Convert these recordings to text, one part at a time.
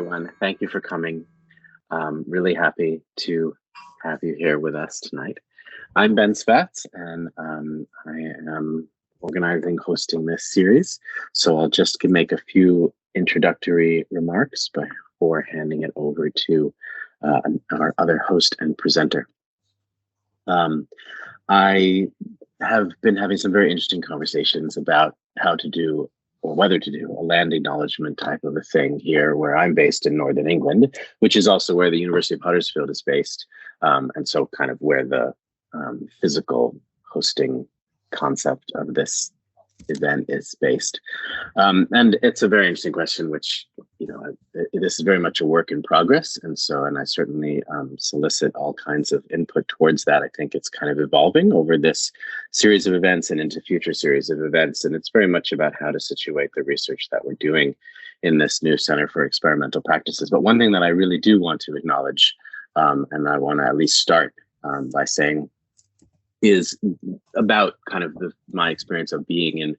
everyone. Thank you for coming. Really happy to have you here with us tonight. I'm Ben Spatz, and I am hosting this series. So I'll just make a few introductory remarks before handing it over to our other host and presenter. I have been having some very interesting conversations about how to do or whether to do a land acknowledgement type of a thing here where I'm based in Northern England, which is also where the University of Huddersfield is based. And so kind of where the physical hosting concept of this event is based. And it's a very interesting question, which, this is very much a work in progress. And I certainly solicit all kinds of input towards that. I think it's kind of evolving over this series of events and into future series of events. And it's very much about how to situate the research that we're doing in this new Center for Experimental Practices. But one thing that I really do want to acknowledge, and I want to at least start by saying, is about kind of my experience of being in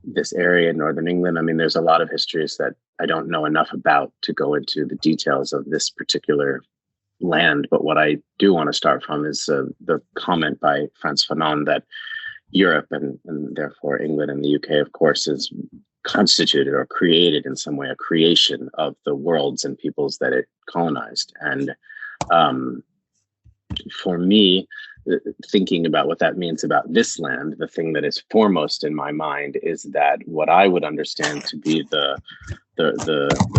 this area in Northern England. I mean, there's a lot of histories that I don't know enough about to go into the details of this particular land. But what I do want to start from is the comment by Frantz Fanon that Europe and therefore England and the UK, of course, is constituted or created in some way a creation of the worlds and peoples that it colonized. And for me, thinking about what that means about this land, the thing that is foremost in my mind is that what I would understand to be the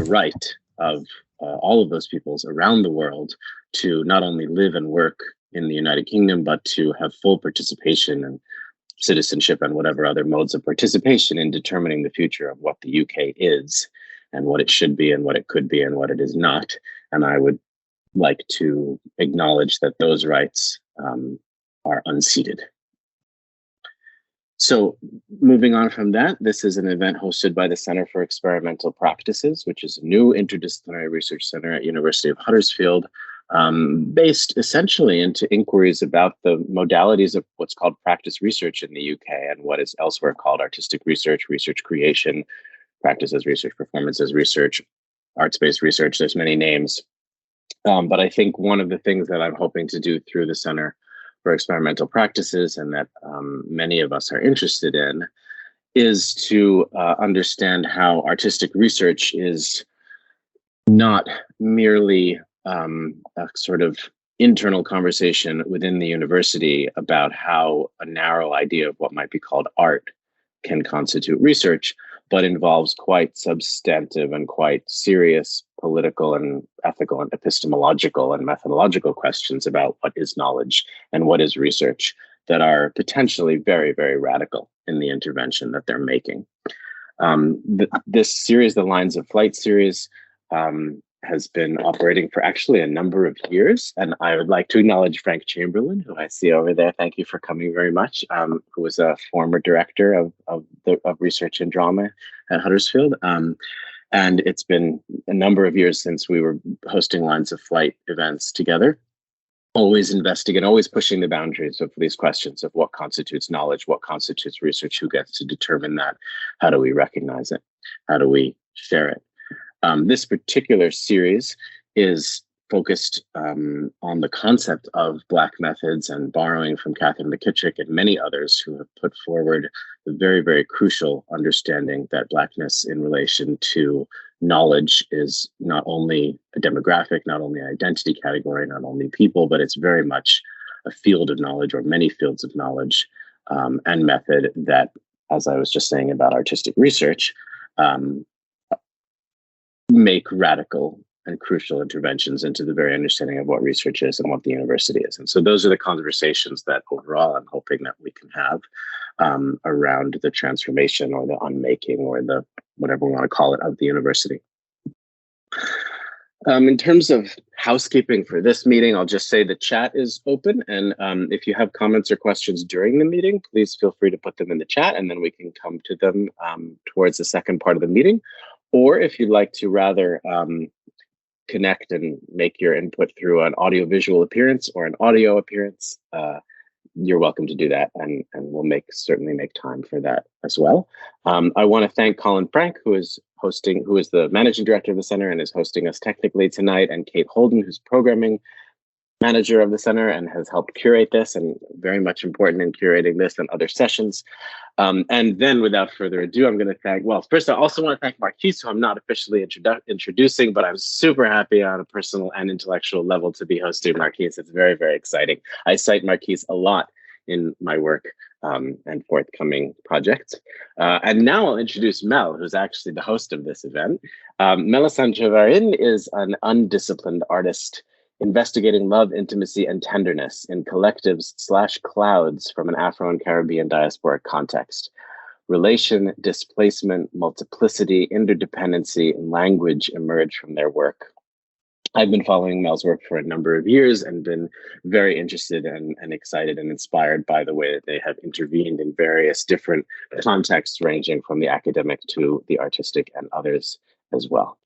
right of all of those peoples around the world to not only live and work in the United Kingdom, but to have full participation and citizenship and whatever other modes of participation in determining the future of what the UK is and what it should be and what it could be and what it is not. And I would like to acknowledge that those rights are unceded. So moving on from that, this is an event hosted by the Center for Experimental Practices, which is a new interdisciplinary research center at University of Huddersfield, based essentially into inquiries about the modalities of what's called practice research in the UK and what is elsewhere called artistic research, research creation, practices research, performances research, arts-based research. There's many names. But I think one of the things that I'm hoping to do through the Center for Experimental Practices and that many of us are interested in is to understand how artistic research is not merely a sort of internal conversation within the university about how a narrow idea of what might be called art can constitute research, but involves quite substantive and quite serious political and ethical and epistemological and methodological questions about what is knowledge and what is research that are potentially very, very radical in the intervention that they're making. This series, the Lines of Flight series, has been operating for actually a number of years. And I would like to acknowledge Frank Chamberlain, who I see over there. Thank you for coming very much, who was a former director of research and drama at Huddersfield. And it's been a number of years since we were hosting Lines of Flight events together, always investigating, always pushing the boundaries of these questions of what constitutes knowledge, what constitutes research, who gets to determine that, how do we recognize it, how do we share it. This particular series is focused on the concept of Black methods and borrowing from Catherine McKittrick and many others who have put forward the very, very crucial understanding that Blackness in relation to knowledge is not only a demographic, not only an identity category, not only people, but it's very much a field of knowledge or many fields of knowledge and method that, as I was just saying about artistic research, make radical and crucial interventions into the very understanding of what research is and what the university is. And so those are the conversations that overall I'm hoping that we can have around the transformation or the unmaking or the whatever we want to call it of the university. In terms of housekeeping for this meeting, I'll just say the chat is open. And if you have comments or questions during the meeting, please feel free to put them in the chat and then we can come to them towards the second part of the meeting. Or if you'd like to rather connect and make your input through an audiovisual appearance or an audio appearance, you're welcome to do that, and we'll certainly make time for that as well. I want to thank Colin Frank, who is the managing director of the center and is hosting us technically tonight, and Kate Holden, who's programming manager of the center and has helped curate this, and very much important in curating this and other sessions. And then without further ado, I'm going to thank, well, first I also want to thank Marquise, who I'm not officially introducing, but I'm super happy on a personal and intellectual level to be hosting Marquise. It's very, very exciting. I cite Marquise a lot in my work and forthcoming projects. And now I'll introduce Mel, who's actually the host of this event. Melisande Javarin is an undisciplined artist investigating love, intimacy, and tenderness in collectives/clouds from an Afro and Caribbean diasporic context. Relation, displacement, multiplicity, interdependency, and language emerge from their work. I've been following Mel's work for a number of years and been very interested and excited and inspired by the way that they have intervened in various different contexts, ranging from the academic to the artistic and others as well.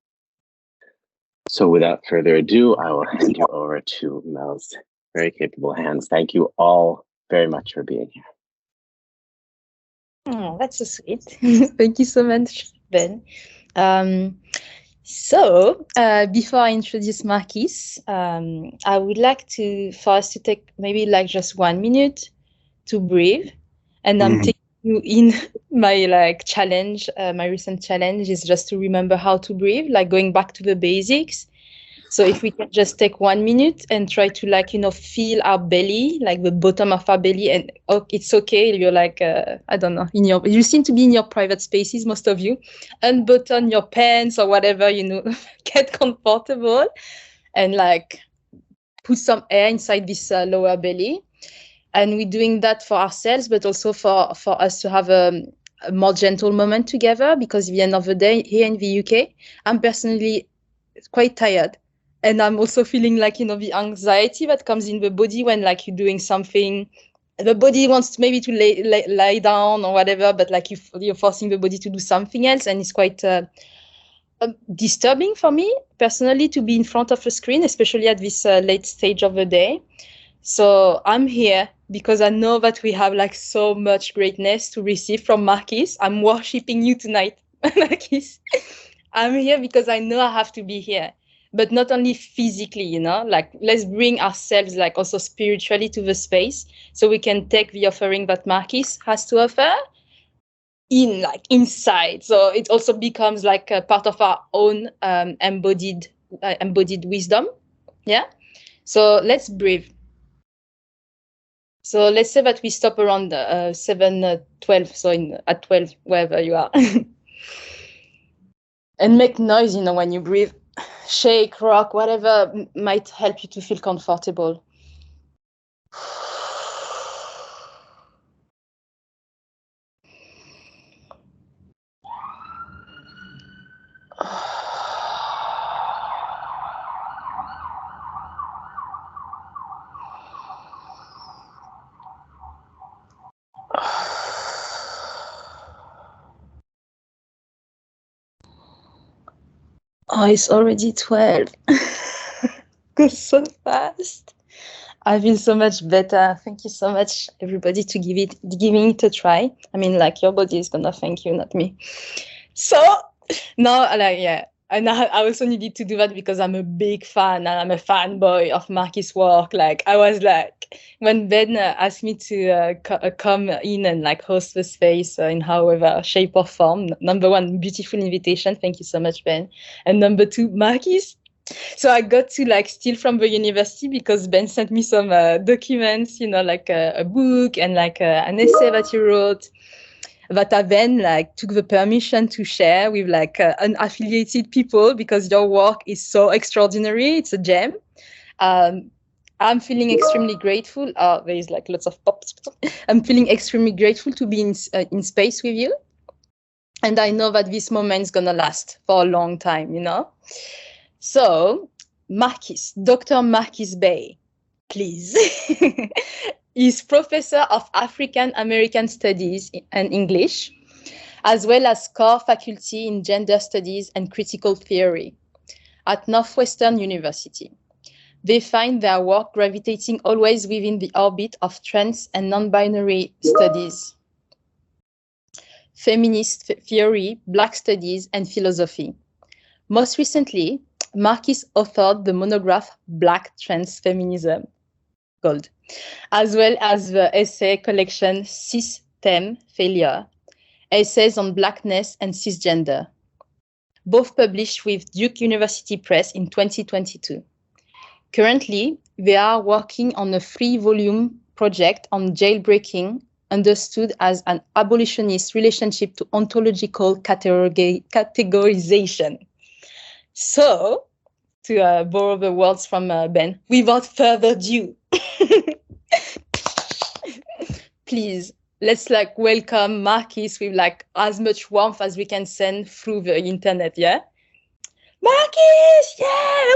So without further ado, I will hand you over to Mel's very capable hands. Thank you all very much for being here. Oh, that's so sweet. Thank you so much, Ben. Before I introduce Marquise, I would like for us to take maybe like just 1 minute to breathe. And I'm taking you in my challenge. My recent challenge is just to remember how to breathe, like going back to the basics. So if we can just take 1 minute and try to feel our belly, like the bottom of our belly, and it's okay. You're I don't know, you seem to be in your private spaces, most of you. Unbutton your pants or whatever, get comfortable and put some air inside this lower belly. And we're doing that for ourselves, but also for us to have a more gentle moment together, because at the end of the day, here in the UK, I'm personally quite tired. And I'm also feeling the anxiety that comes in the body when you're doing something. The body wants maybe to lie down or whatever, but you're forcing the body to do something else. And it's quite disturbing for me personally to be in front of a screen, especially at this late stage of the day. So I'm here because I know that we have so much greatness to receive from Marquise. I'm worshiping you tonight, Marquise. I'm here because I know I have to be here, but not only physically, let's bring ourselves also spiritually to the space so we can take the offering that Marquise has to offer inside. So it also becomes a part of our own embodied wisdom. Yeah. So let's breathe. So let's say that we stop around 7:12, so at 12, wherever you are. And make noise, when you breathe. Shake, rock, whatever might help you to feel comfortable. Oh, it's already 12. Goes so fast. I feel so much better. Thank you so much, everybody, to giving it a try. I mean, your body is gonna thank you, not me. So now, and I also needed to do that because I'm a big fan and I'm a fanboy of Marquis' work. I was when Ben asked me to come in and host the space in however shape or form. Number one, beautiful invitation. Thank you so much, Ben. And number two, Marquis. So I got to steal from the university because Ben sent me some documents, a book and an essay that you wrote, that I then took the permission to share with unaffiliated people because your work is so extraordinary. It's a gem. I'm feeling extremely grateful. There is lots of pops. I'm feeling extremely grateful to be in space with you. And I know that this moment is going to last for a long time, So Marquis, Dr. Marquis Bey, please. He's professor of African American Studies and English, as well as core faculty in gender studies and critical theory at Northwestern University. They find their work gravitating always within the orbit of trans and non-binary studies, feminist theory, Black studies, and philosophy. Most recently, Marquis authored the monograph Black Trans Feminism, Gold, as well as the essay collection System Failure, Essays on Blackness and Cisgender, both published with Duke University Press in 2022. Currently, they are working on a 3-volume project on jailbreaking, understood as an abolitionist relationship to ontological categorization. So, to borrow the words from Ben, without further ado, please, let's welcome Marquis with as much warmth as we can send through the internet, yeah? Marquis, yeah!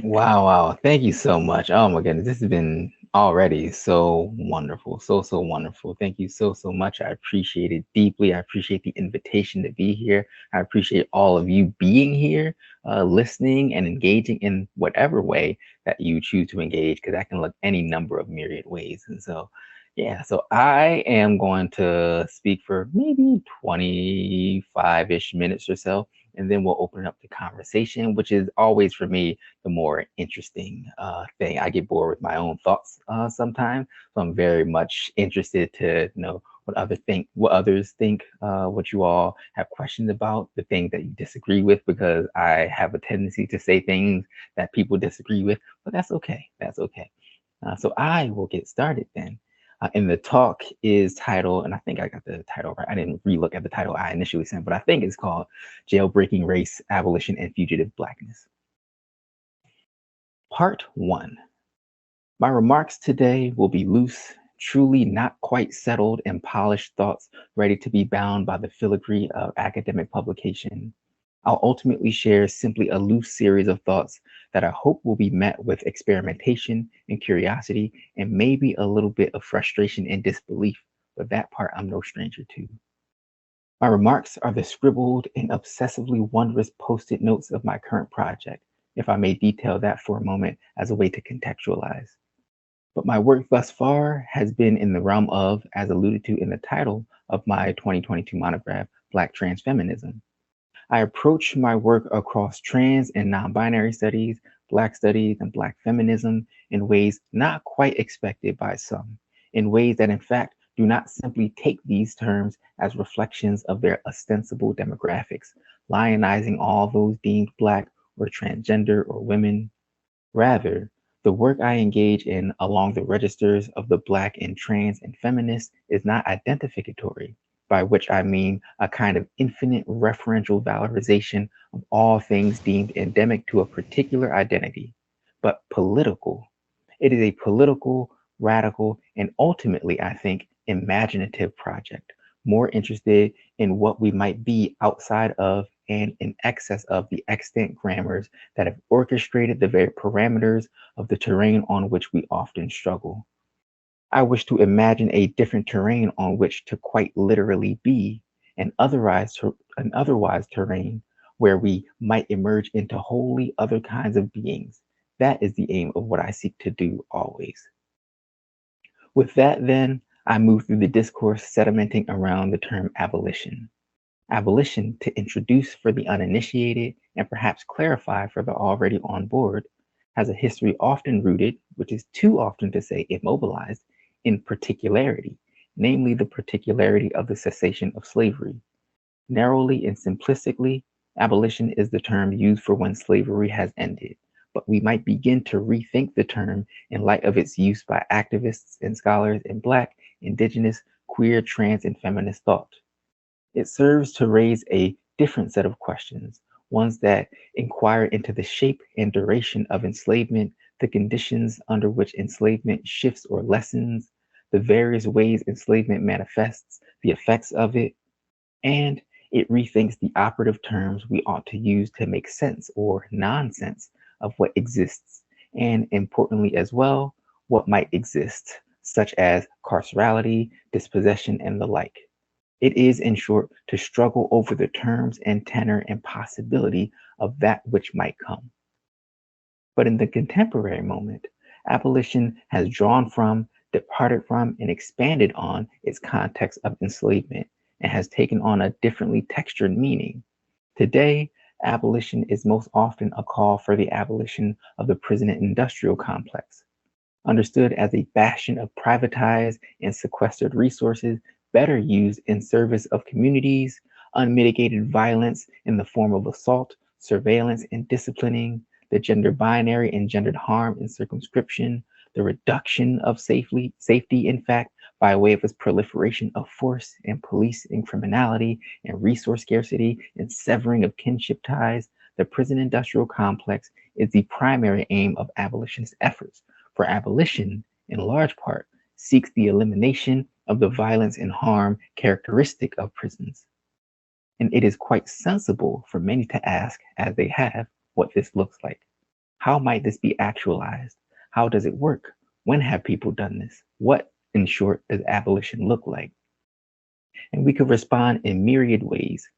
Wow. Thank you so much. Oh my goodness, this has been already so wonderful. So wonderful. Thank you so much. I appreciate it deeply. I appreciate the invitation to be here. I appreciate all of you being here, listening and engaging in whatever way that you choose to engage, because that can look any number of myriad ways. And so, yeah, so I am going to speak for maybe 25-ish minutes or so, and then we'll open up the conversation, which is always for me the more interesting thing. I get bored with my own thoughts sometimes, so I'm very much interested to know what others think, what you all have questions about, the things that you disagree with, because I have a tendency to say things that people disagree with, but that's okay. That's okay. So I will get started then. And the talk is titled, and I think I got the title right. I didn't relook at the title I initially sent, but I think it's called Jailbreaking Race, Abolition, and Fugitive Blackness. Part 1. My remarks today will be loose, truly not quite settled and polished thoughts ready to be bound by the filigree of academic publication. I'll ultimately share simply a loose series of thoughts that I hope will be met with experimentation and curiosity, and maybe a little bit of frustration and disbelief, but that part I'm no stranger to. My remarks are the scribbled and obsessively wondrous post-it notes of my current project, if I may detail that for a moment as a way to contextualize. But my work thus far has been in the realm of, as alluded to in the title of my 2022 monograph, Black Trans Feminism. I approach my work across trans and non-binary studies, Black studies, and Black feminism in ways not quite expected by some, in ways that in fact do not simply take these terms as reflections of their ostensible demographics, lionizing all those deemed Black or transgender or women. Rather, the work I engage in along the registers of the Black and trans and feminist is not identificatory, by which I mean a kind of infinite referential valorization of all things deemed endemic to a particular identity, but political. It is a political, radical, and ultimately, I think, imaginative project, more interested in what we might be outside of and in excess of the extant grammars that have orchestrated the very parameters of the terrain on which we often struggle. I wish to imagine a different terrain on which to quite literally be, an otherwise terrain where we might emerge into wholly other kinds of beings. That is the aim of what I seek to do always. With that, then, I move through the discourse sedimenting around the term abolition. Abolition, to introduce for the uninitiated and perhaps clarify for the already on board, has a history often rooted, which is too often to say immobilized, in particularity, namely the particularity of the cessation of slavery. Narrowly and simplistically, abolition is the term used for when slavery has ended, but we might begin to rethink the term in light of its use by activists and scholars in Black, Indigenous, queer, trans, and feminist thought. It serves to raise a different set of questions, ones that inquire into the shape and duration of enslavement, the conditions under which enslavement shifts or lessens, the various ways enslavement manifests, the effects of it, and it rethinks the operative terms we ought to use to make sense or nonsense of what exists, and importantly as well, what might exist, such as carcerality, dispossession, and the like. It is, in short, to struggle over the terms and tenor and possibility of that which might come. But in the contemporary moment, abolition has drawn from, departed from, and expanded on its context of enslavement and has taken on a differently textured meaning. Today, abolition is most often a call for the abolition of the prison industrial complex, understood as a bastion of privatized and sequestered resources better used in service of communities, unmitigated violence in the form of assault, surveillance, and disciplining, the gender binary and gendered harm and circumscription, the reduction of safety, in fact, by way of its proliferation of force and police and criminality and resource scarcity and severing of kinship ties. The prison industrial complex is the primary aim of abolitionist efforts, for abolition, in large part, seeks the elimination of the violence and harm characteristic of prisons. And it is quite sensible for many to ask, as they have, what this looks like. How might this be actualized? How does it work? When have people done this? What, in short, does abolition look like? And we could respond in myriad ways.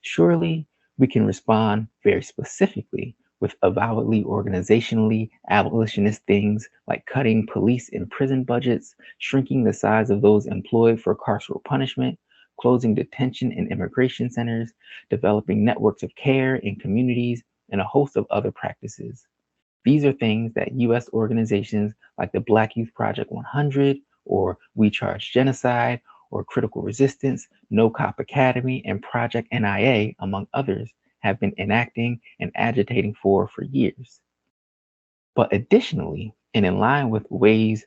Surely, we can respond very specifically with avowedly organizationally abolitionist things like cutting police and prison budgets, shrinking the size of those employed for carceral punishment, closing detention and immigration centers, developing networks of care in communities, and a host of other practices. These are things that US organizations like the Black Youth Project 100 or We Charge Genocide or Critical Resistance, No Cop Academy, and Project NIA, among others, have been enacting and agitating for years. But additionally, and in line with ways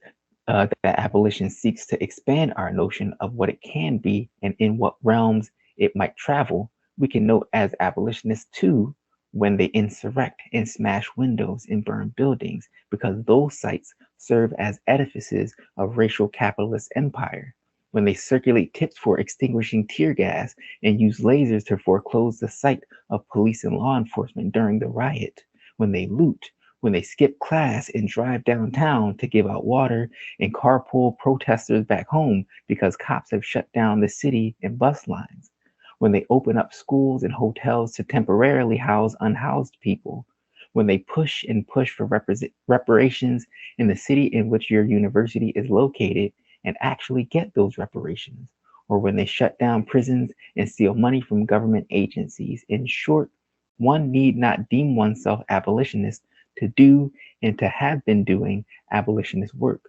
that abolition seeks to expand our notion of what it can be and in what realms it might travel, we can note as abolitionists too when they insurrect and smash windows and burn buildings, because those sites serve as edifices of racial capitalist empire. When they circulate tips for extinguishing tear gas and use lasers to foreclose the sight of police and law enforcement during the riot, when they loot, when they skip class and drive downtown to give out water and carpool protesters back home because cops have shut down the city and bus lines, when they open up schools and hotels to temporarily house unhoused people, when they push and push for reparations in the city in which your university is located and actually get those reparations, or when they shut down prisons and steal money from government agencies. In short, one need not deem oneself abolitionist to do and to have been doing abolitionist work.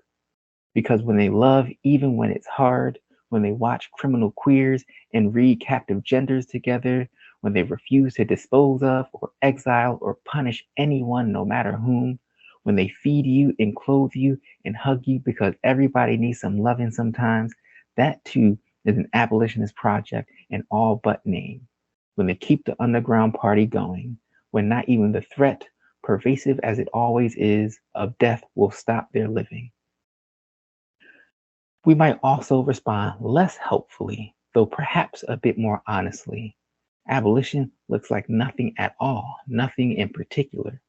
Because when they love even when it's hard, when they watch criminal queers and read captive genders together, when they refuse to dispose of or exile or punish anyone no matter whom, when they feed you and clothe you and hug you because everybody needs some loving sometimes, that too is an abolitionist project in all but name. When they keep the underground party going, when not even the threat, pervasive as it always is, of death will stop their living. We might also respond less helpfully, though perhaps a bit more honestly. Abolition looks like nothing at all, nothing in particular.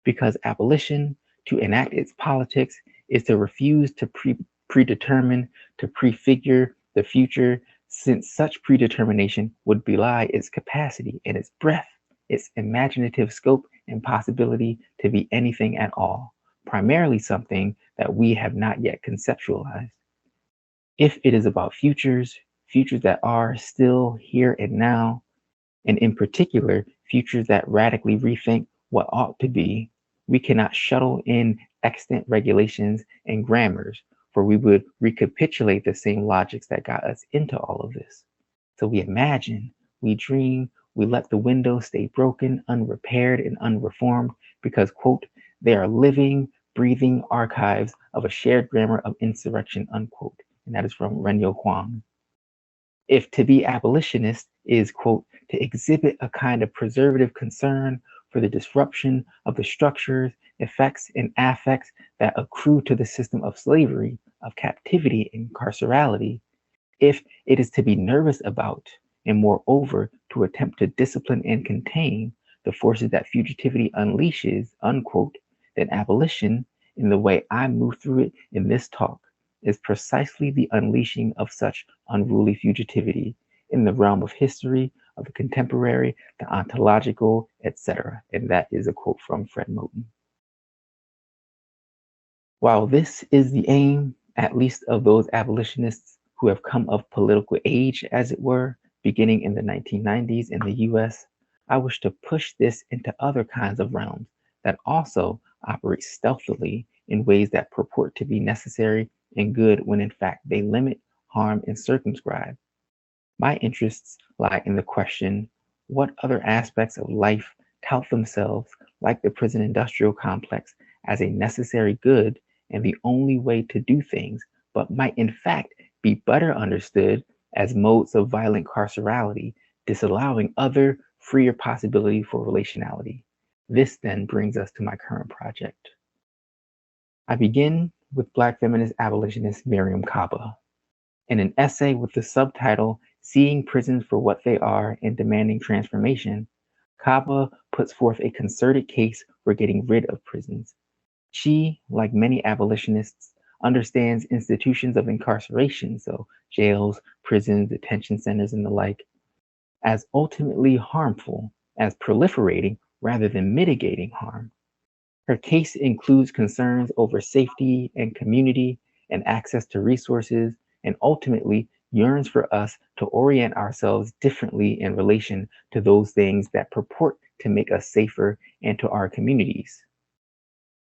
Because abolition, to enact its politics, is to refuse to predetermine, to prefigure the future, since such predetermination would belie its capacity and its breadth, its imaginative scope and possibility to be anything at all, primarily something that we have not yet conceptualized. If it is about futures, futures that are still here and now, and in particular, futures that radically rethink what ought to be, we cannot shuttle in extant regulations and grammars, for we would recapitulate the same logics that got us into all of this. So we imagine, we dream, we let the windows stay broken, unrepaired, and unreformed because, quote, they are living, breathing archives of a shared grammar of insurrection, unquote. And that is from Renyo Kwang. If to be abolitionist is, quote, to exhibit a kind of preservative concern for the disruption of the structures, effects, and affects that accrue to the system of slavery, of captivity, and carcerality, if it is to be nervous about, and moreover, to attempt to discipline and contain the forces that fugitivity unleashes, unquote, then abolition, in the way I move through it in this talk, is precisely the unleashing of such unruly fugitivity in the realm of history, of the contemporary, the ontological, etc. And that is a quote from Fred Moten. While this is the aim, at least of those abolitionists who have come of political age, as it were, beginning in the 1990s in the US, I wish to push this into other kinds of realms that also operate stealthily in ways that purport to be necessary and good when in fact they limit, harm, and circumscribe. My interests lie in the question, what other aspects of life tout themselves, like the prison industrial complex, as a necessary good and the only way to do things, but might in fact be better understood as modes of violent carcerality, disallowing other, freer possibility for relationality. This then brings us to my current project. I begin with Black feminist abolitionist Miriam Kaba. In an essay with the subtitle Seeing Prisons for What They Are and Demanding Transformation, Kaba puts forth a concerted case for getting rid of prisons. She, like many abolitionists, understands institutions of incarceration, so jails, prisons, detention centers, and the like, as ultimately harmful, as proliferating rather than mitigating harm. Her case includes concerns over safety and community and access to resources, and ultimately yearns for us to orient ourselves differently in relation to those things that purport to make us safer and to our communities.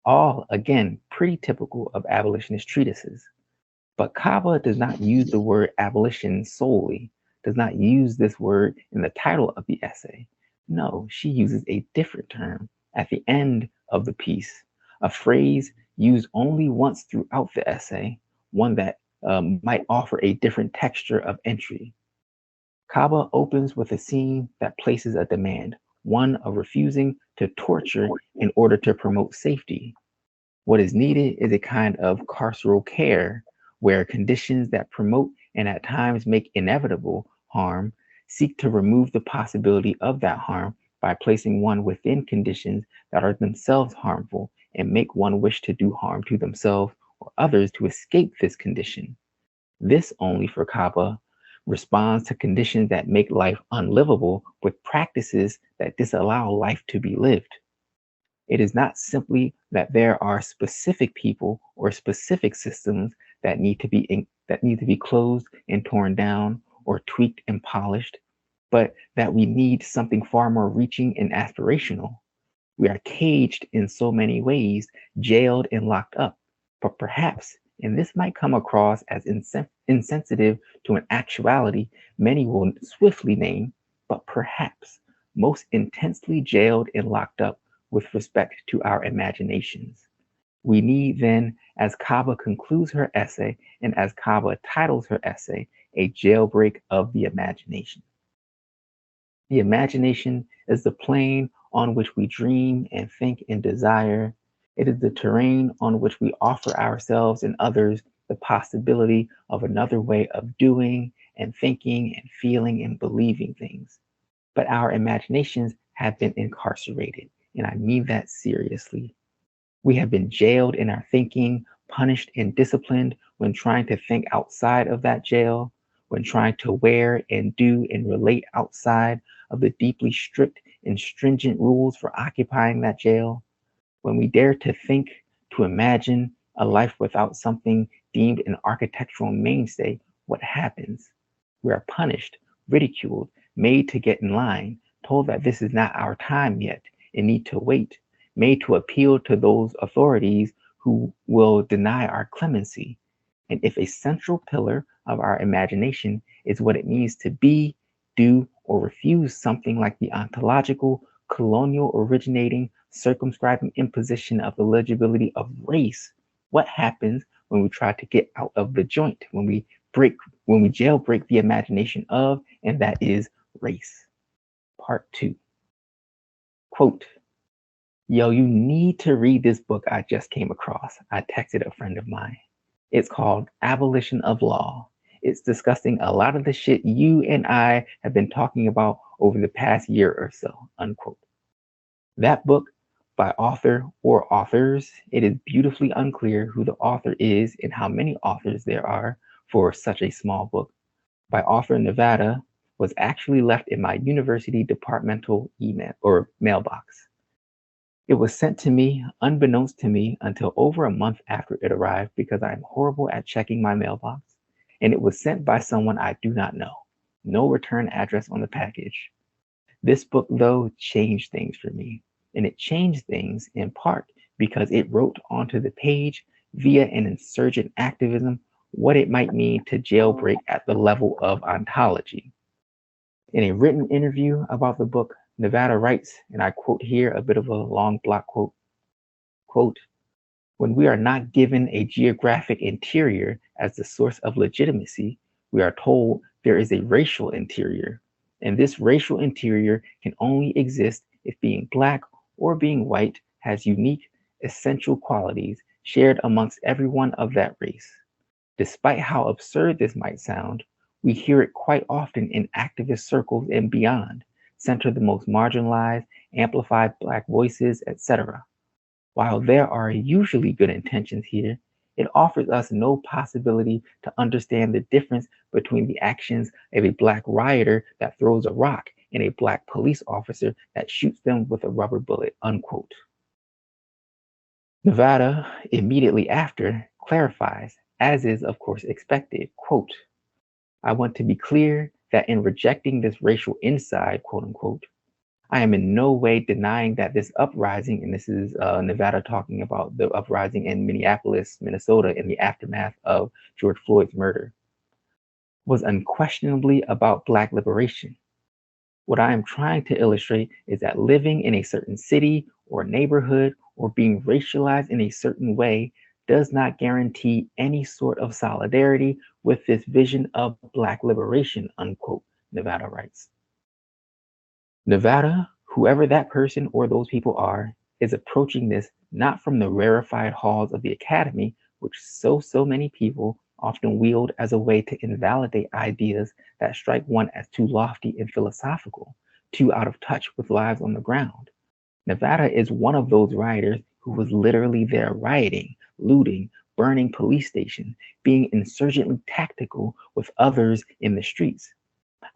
All, again, pretty typical of abolitionist treatises. But Kaba does not use the word abolition solely, does not use this word in the title of the essay. No, she uses a different term at the end of the piece, a phrase used only once throughout the essay, one that might offer a different texture of entry. Kaba opens with a scene that places a demand, one of refusing to torture in order to promote safety. What is needed is a kind of carceral care where conditions that promote and at times make inevitable harm seek to remove the possibility of that harm by placing one within conditions that are themselves harmful and make one wish to do harm to themselves or others to escape this condition. This only for Kaba responds to conditions that make life unlivable with practices that disallow life to be lived. It is not simply that there are specific people or specific systems that need to be closed and torn down or tweaked and polished, but that we need something far more reaching and aspirational. We are caged in so many ways, jailed and locked up, but perhaps, and this might come across as insensitive to an actuality many will swiftly name, but perhaps most intensely jailed and locked up with respect to our imaginations. We need then, as Kaba concludes her essay and as Kaba titles her essay, a jailbreak of the imagination. The imagination is the plane on which we dream and think and desire. It is the terrain on which we offer ourselves and others the possibility of another way of doing and thinking and feeling and believing things. But our imaginations have been incarcerated, and I mean that seriously. We have been jailed in our thinking, punished and disciplined when trying to think outside of that jail, when trying to wear and do and relate outside of the deeply strict and stringent rules for occupying that jail, when we dare to think, to imagine a life without something deemed an architectural mainstay, what happens? We are punished, ridiculed, made to get in line, told that this is not our time yet and need to wait, made to appeal to those authorities who will deny our clemency. And if a central pillar of our imagination is what it means to be, do, or refuse something like the ontological, colonial originating, circumscribing imposition of the legibility of race, what happens when we try to get out of the joint, when we jailbreak the imagination of, and that is race? Part 2. Quote, yo, you need to read this book I just came across. I texted a friend of mine. It's called Abolition of Law. It's discussing a lot of the shit you and I have been talking about over the past year or so, unquote. That book by author or authors, it is beautifully unclear who the author is and how many authors there are for such a small book. By author Nevada was actually left in my university departmental email or mailbox. It was sent to me unbeknownst to me until over a month after it arrived because I am horrible at checking my mailbox, and it was sent by someone I do not know. No return address on the package. This book, though, changed things for me, and it changed things in part because it wrote onto the page via an insurgent activism what it might mean to jailbreak at the level of ontology. In a written interview about the book, Nevada writes, and I quote here a bit of a long block quote, when we are not given a geographic interior as the source of legitimacy, we are told there is a racial interior, and this racial interior can only exist if being Black or being white has unique, essential qualities shared amongst everyone of that race. Despite how absurd this might sound, we hear it quite often in activist circles and beyond, center the most marginalized, amplify Black voices, etc. While there are usually good intentions here, it offers us no possibility to understand the difference between the actions of a Black rioter that throws a rock and a Black police officer that shoots them with a rubber bullet, unquote. Nevada, immediately after, clarifies, as is of course expected, quote, I want to be clear that in rejecting this racial inside, quote unquote, I am in no way denying that this uprising, and this is Nevada talking about the uprising in Minneapolis, Minnesota in the aftermath of George Floyd's murder, was unquestionably about Black liberation. What I am trying to illustrate is that living in a certain city or neighborhood or being racialized in a certain way does not guarantee any sort of solidarity with this vision of Black liberation, unquote, Nevada writes. Nevada, whoever that person or those people are, is approaching this not from the rarefied halls of the academy, which so many people often wield as a way to invalidate ideas that strike one as too lofty and philosophical, too out of touch with lives on the ground. Nevada is one of those rioters who was literally there rioting, looting, burning police stations, being insurgently tactical with others in the streets.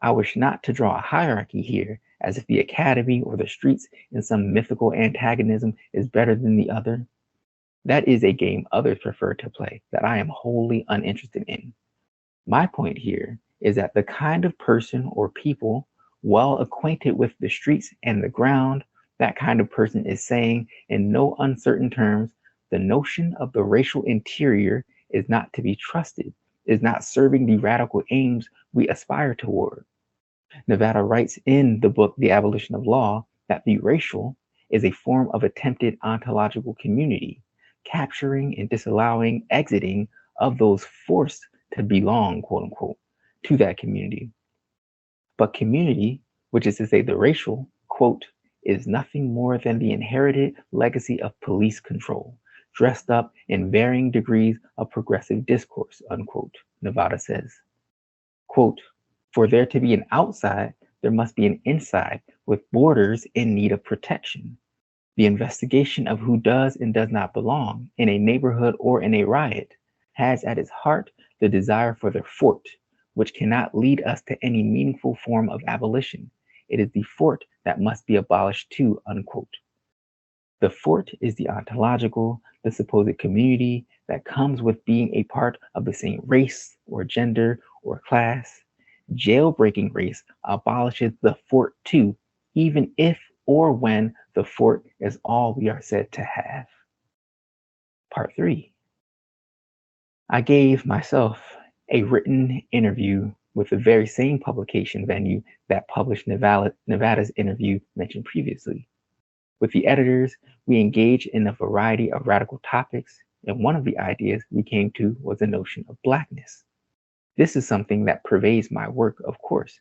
I wish not to draw a hierarchy here, as if the academy or the streets in some mythical antagonism is better than the other. That is a game others prefer to play that I am wholly uninterested in. My point here is that the kind of person or people well acquainted with the streets and the ground, that kind of person is saying in no uncertain terms, the notion of the racial interior is not to be trusted, is not serving the radical aims we aspire toward. Nevada writes in the book, The Abolition of Law, that the racial is a form of attempted ontological community, capturing and disallowing exiting of those forced to belong, quote unquote, to that community. But community, which is to say the racial, quote, is nothing more than the inherited legacy of police control, dressed up in varying degrees of progressive discourse, unquote, Nevada says. Quote, for there to be an outside, there must be an inside with borders in need of protection. The investigation of who does and does not belong in a neighborhood or in a riot has at its heart the desire for the fort, which cannot lead us to any meaningful form of abolition. It is the fort that must be abolished too, unquote. The fort is the ontological, the supposed community that comes with being a part of the same race or gender or class. Jailbreaking race abolishes the fort too, even if or when the fort is all we are said to have. Part 3. I gave myself a written interview with the very same publication venue that published Nevada's interview mentioned previously. With the editors, we engaged in a variety of radical topics, and one of the ideas we came to was the notion of Blackness. This is something that pervades my work, of course,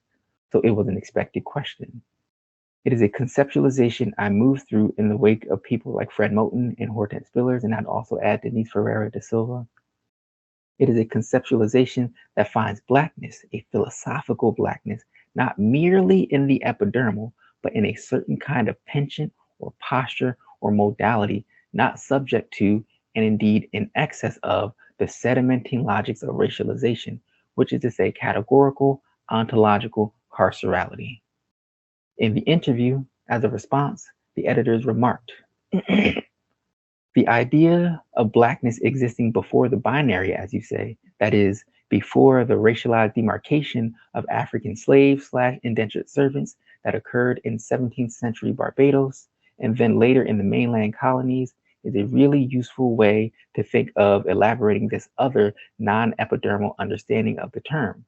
so it was an expected question. It is a conceptualization I moved through in the wake of people like Fred Moten and Hortense Spillers, and I'd also add Denise Ferreira da Silva. It is a conceptualization that finds Blackness, a philosophical Blackness, not merely in the epidermal, but in a certain kind of penchant or posture or modality, not subject to, and indeed in excess of, the sedimenting logics of racialization, which is to say categorical, ontological carcerality. In the interview, as a response, the editors remarked, The idea of Blackness existing before the binary, as you say, that is, before the racialized demarcation of African slaves / indentured servants that occurred in 17th century Barbados and then later in the mainland colonies, is a really useful way to think of elaborating this other non-epidermal understanding of the term.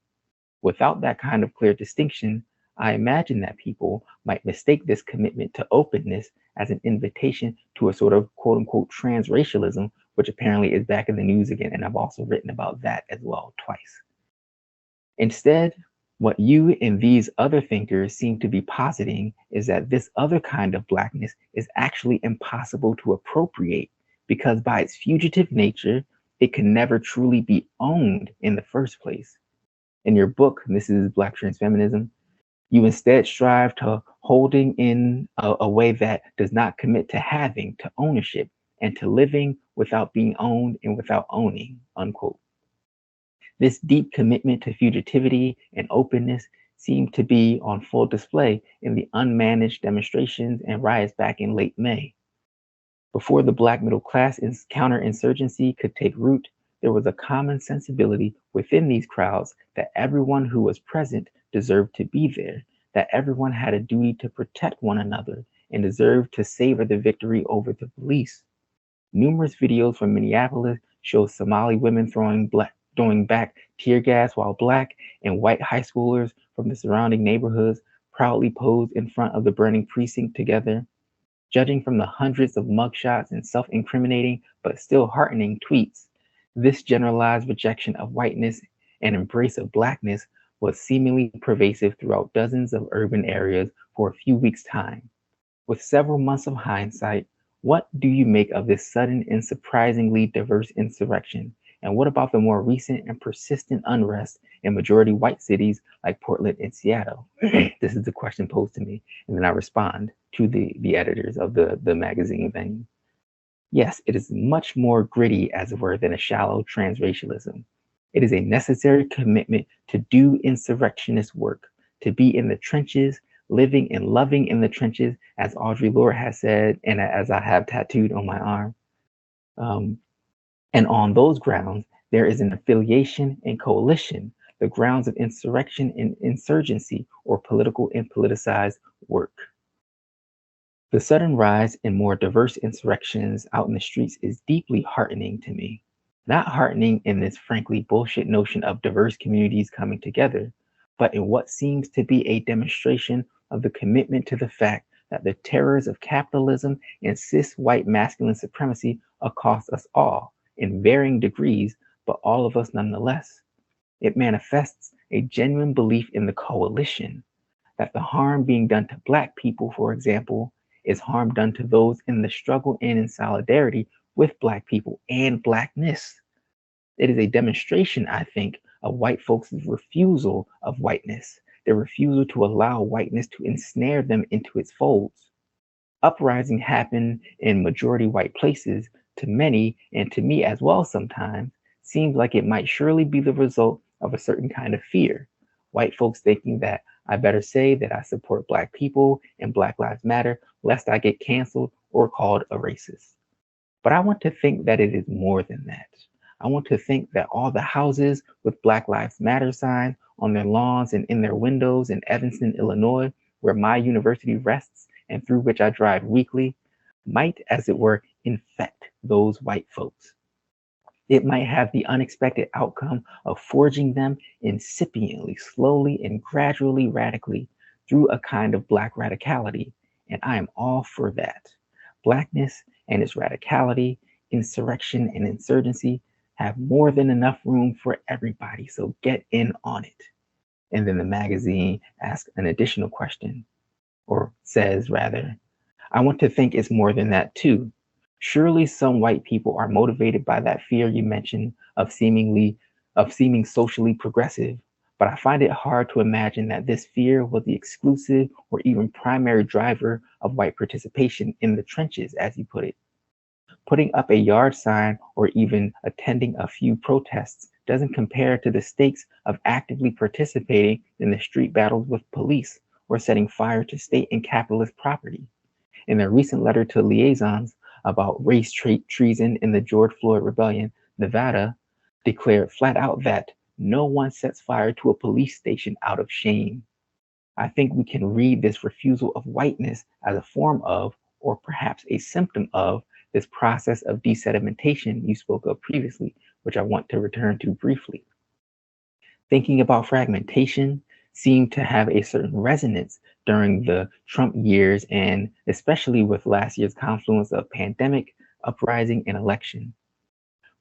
Without that kind of clear distinction, I imagine that people might mistake this commitment to openness as an invitation to a sort of quote unquote transracialism, which apparently is back in the news again. And I've also written about that as well twice. Instead, what you and these other thinkers seem to be positing is that this other kind of Blackness is actually impossible to appropriate because by its fugitive nature, it can never truly be owned in the first place. In your book, This is Black Transfeminism, you instead strive to holding in a way that does not commit to having, to ownership, and to living without being owned and without owning, unquote. This deep commitment to fugitivity and openness seemed to be on full display in the unmanaged demonstrations and riots back in late May. Before the Black middle class counterinsurgency could take root, there was a common sensibility within these crowds that everyone who was present deserved to be there, that everyone had a duty to protect one another and deserved to savor the victory over the police. Numerous videos from Minneapolis show Somali women throwing back tear gas while Black and white high schoolers from the surrounding neighborhoods proudly posed in front of the burning precinct together. Judging from the hundreds of mugshots and self-incriminating but still heartening tweets, this generalized rejection of whiteness and embrace of Blackness was seemingly pervasive throughout dozens of urban areas for a few weeks' time. With several months of hindsight, what do you make of this sudden and surprisingly diverse insurrection? And what about the more recent and persistent unrest in majority white cities like Portland and Seattle? This is the question posed to me, and then I respond to the editors of the magazine venue. Yes, it is much more gritty, as it were, than a shallow transracialism. It is a necessary commitment to do insurrectionist work, to be in the trenches, living and loving in the trenches, as Audre Lorde has said, and as I have tattooed on my arm. And on those grounds, there is an affiliation and coalition, the grounds of insurrection and insurgency, or political and politicized work. The sudden rise in more diverse insurrections out in the streets is deeply heartening to me. Not heartening in this frankly bullshit notion of diverse communities coming together, but in what seems to be a demonstration of the commitment to the fact that the terrors of capitalism and cis white masculine supremacy accost us all in varying degrees, but all of us nonetheless. It manifests a genuine belief in the coalition, that the harm being done to Black people, for example, is harm done to those in the struggle and in solidarity with Black people and Blackness. It is a demonstration, I think, of white folks' refusal of whiteness, their refusal to allow whiteness to ensnare them into its folds. Uprising happen in majority white places to many, and to me as well sometimes, seems like it might surely be the result of a certain kind of fear. White folks thinking that I better say that I support Black people and Black Lives Matter, lest I get canceled or called a racist. But I want to think that it is more than that. I want to think that all the houses with Black Lives Matter signs on their lawns and in their windows in Evanston, Illinois, where my university rests and through which I drive weekly, might, as it were, infect those white folks. It might have the unexpected outcome of forging them incipiently, slowly, and gradually, radically through a kind of Black radicality, and I am all for that. Blackness and its radicality, insurrection and insurgency have more than enough room for everybody, so get in on it. And then the magazine asks an additional question, or says rather, I want to think it's more than that too. Surely some white people are motivated by that fear you mentioned of seeming socially progressive, but I find it hard to imagine that this fear was the exclusive or even primary driver of white participation in the trenches, as you put it. Putting up a yard sign or even attending a few protests doesn't compare to the stakes of actively participating in the street battles with police or setting fire to state and capitalist property. In their recent letter to liaisons about race treason in the George Floyd Rebellion, Nevada declared flat out that no one sets fire to a police station out of shame. I think we can read this refusal of whiteness as a form of, or perhaps a symptom of, this process of desedimentation you spoke of previously, which I want to return to briefly. Thinking about fragmentation seemed to have a certain resonance during the Trump years, and especially with last year's confluence of pandemic, uprising, and election.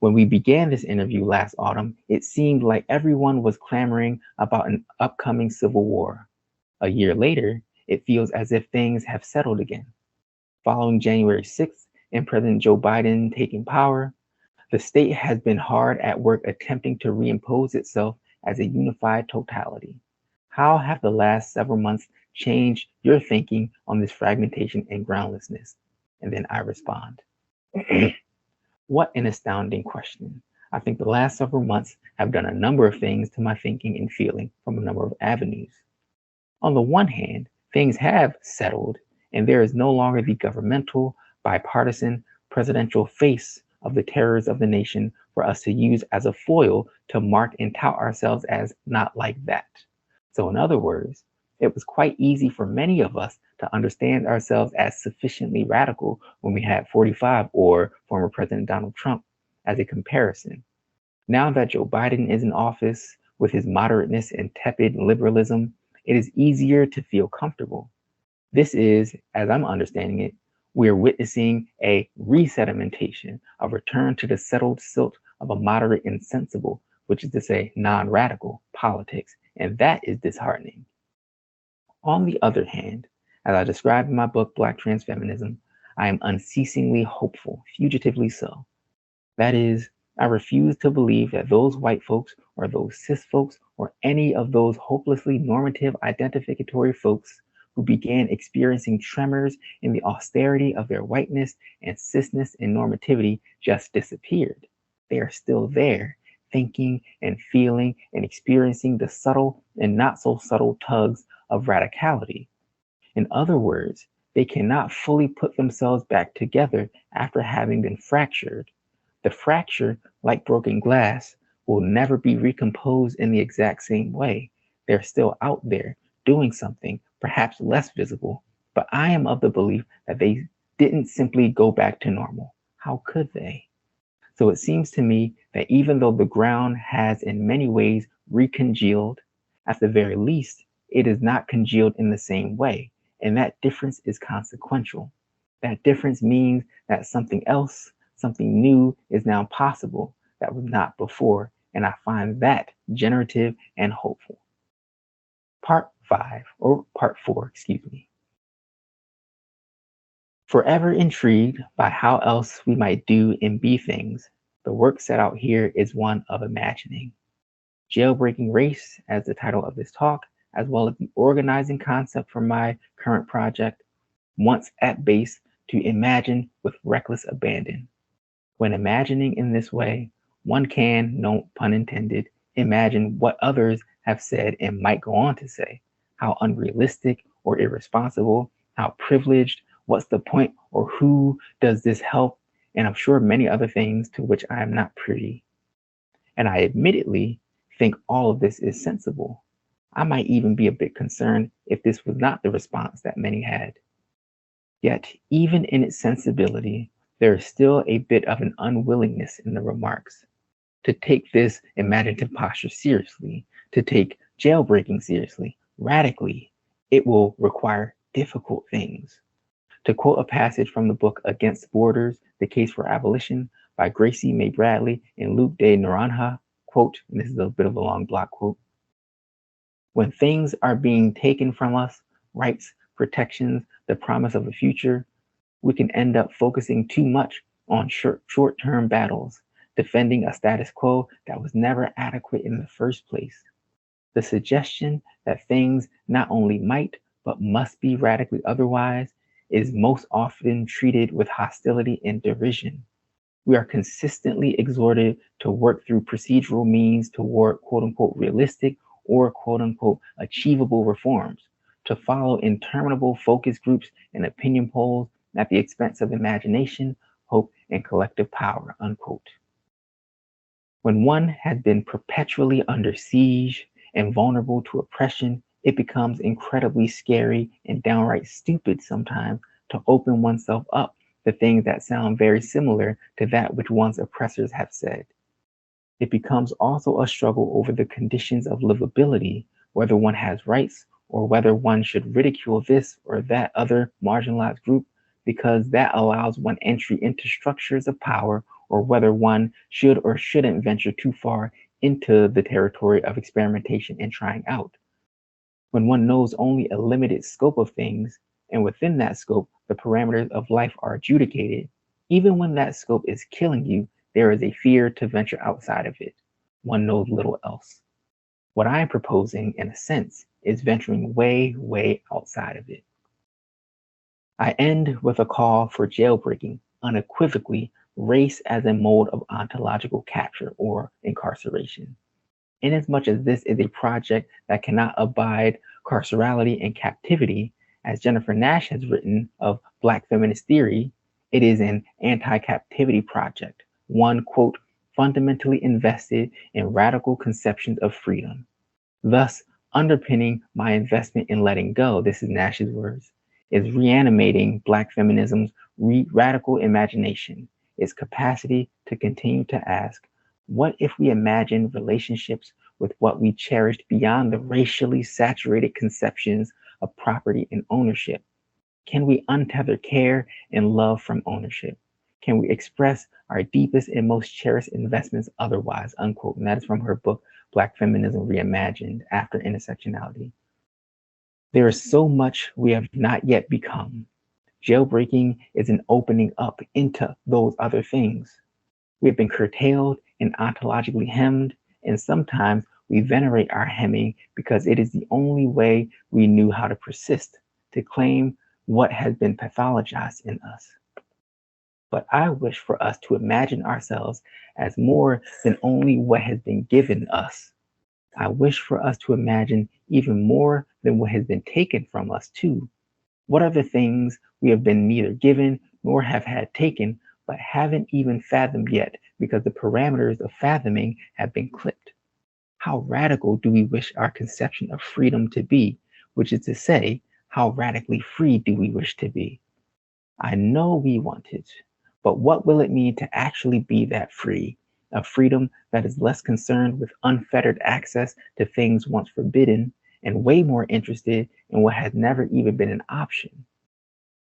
When we began this interview last autumn, it seemed like everyone was clamoring about an upcoming civil war. A year later, it feels as if things have settled again. Following January 6th and President Joe Biden taking power, the state has been hard at work attempting to reimpose itself as a unified totality. How have the last several months changed your thinking on this fragmentation and groundlessness? And then I respond. What an astounding question. I think the last several months have done a number of things to my thinking and feeling from a number of avenues. On the one hand, things have settled, and there is no longer the governmental, bipartisan, presidential face of the terrors of the nation for us to use as a foil to mark and tout ourselves as not like that. So in other words, it was quite easy for many of us to understand ourselves as sufficiently radical when we had 45 or former President Donald Trump as a comparison. Now that Joe Biden is in office with his moderateness and tepid liberalism, it is easier to feel comfortable. This is, as I'm understanding it, we're witnessing a resedimentation, a return to the settled silt of a moderate and sensible, which is to say non-radical politics, and that is disheartening. On the other hand, as I described in my book, Black Transfeminism, I am unceasingly hopeful, fugitively so. That is, I refuse to believe that those white folks or those cis folks or any of those hopelessly normative identificatory folks who began experiencing tremors in the austerity of their whiteness and cisness and normativity just disappeared. They are still there, thinking and feeling and experiencing the subtle and not so subtle tugs of radicality. In other words, they cannot fully put themselves back together after having been fractured. The fracture, like broken glass, will never be recomposed in the exact same way. They're still out there doing something, perhaps less visible, but I am of the belief that they didn't simply go back to normal. How could they? So it seems to me that even though the ground has in many ways recongealed, at the very least, it is not congealed in the same way, and that difference is consequential. That difference means that something else, something new is now possible that was not before, and I find that generative and hopeful. Part 4. Forever intrigued by how else we might do and be things, the work set out here is one of imagining. Jailbreaking Race, as the title of this talk, as well as the organizing concept for my current project, wants at base to imagine with reckless abandon. When imagining in this way, one can, no pun intended, imagine what others have said and might go on to say, how unrealistic or irresponsible, how privileged, what's the point, or who does this help, and I'm sure many other things to which I am not privy. And I admittedly think all of this is sensible. I might even be a bit concerned if this was not the response that many had. Yet, even in its sensibility, there is still a bit of an unwillingness in the remarks to take this imaginative posture seriously, to take jailbreaking seriously, radically. It will require difficult things. To quote a passage from the book Against Borders, The Case for Abolition by Gracie May Bradley and Luc de Naranja, quote, and this is a bit of a long block quote, "When things are being taken from us, rights, protections, the promise of a future, we can end up focusing too much on short-term battles, defending a status quo that was never adequate in the first place. The suggestion that things not only might, but must be radically otherwise is most often treated with hostility and derision. We are consistently exhorted to work through procedural means toward quote unquote realistic or quote unquote achievable reforms, to follow interminable focus groups and opinion polls at the expense of imagination, hope, and collective power, unquote. When one has been perpetually under siege and vulnerable to oppression, it becomes incredibly scary and downright stupid sometimes to open oneself up to things that sound very similar to that which one's oppressors have said. It becomes also a struggle over the conditions of livability, whether one has rights or whether one should ridicule this or that other marginalized group, because that allows one entry into structures of power, or whether one should or shouldn't venture too far into the territory of experimentation and trying out. When one knows only a limited scope of things, and within that scope, the parameters of life are adjudicated, even when that scope is killing you, there is a fear to venture outside of it. One knows little else. What I am proposing, in a sense, is venturing way, way outside of it. I end with a call for jailbreaking, unequivocally, race as a mode of ontological capture or incarceration. Inasmuch as this is a project that cannot abide carcerality and captivity, as Jennifer Nash has written of Black feminist theory, it is an anti-captivity project, one, quote, fundamentally invested in radical conceptions of freedom. Thus, underpinning my investment in letting go, this is Nash's words, is reanimating Black feminism's radical imagination, its capacity to continue to ask, what if we imagine relationships with what we cherished beyond the racially saturated conceptions of property and ownership? Can we untether care and love from ownership? Can we express our deepest and most cherished investments otherwise, unquote. And that is from her book, Black Feminism Reimagined, After Intersectionality. There is so much we have not yet become. Jailbreaking is an opening up into those other things. We have been curtailed and ontologically hemmed, and sometimes we venerate our hemming because it is the only way we knew how to persist, to claim what has been pathologized in us. But I wish for us to imagine ourselves as more than only what has been given us. I wish for us to imagine even more than what has been taken from us too. What are the things we have been neither given nor have had taken, but haven't even fathomed yet because the parameters of fathoming have been clipped? How radical do we wish our conception of freedom to be, which is to say, how radically free do we wish to be? I know we want it, but what will it mean to actually be that free? A freedom that is less concerned with unfettered access to things once forbidden and way more interested in what has never even been an option.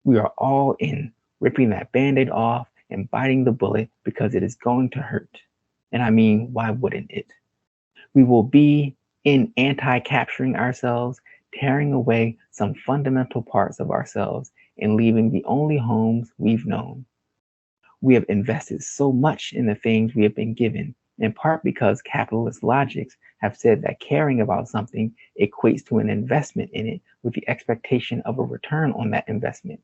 We are all in, ripping that Band-Aid off and biting the bullet because it is going to hurt. And I mean, why wouldn't it? We will be in anti-capturing ourselves, tearing away some fundamental parts of ourselves and leaving the only homes we've known. We have invested so much in the things we have been given, in part because capitalist logics have said that caring about something equates to an investment in it with the expectation of a return on that investment.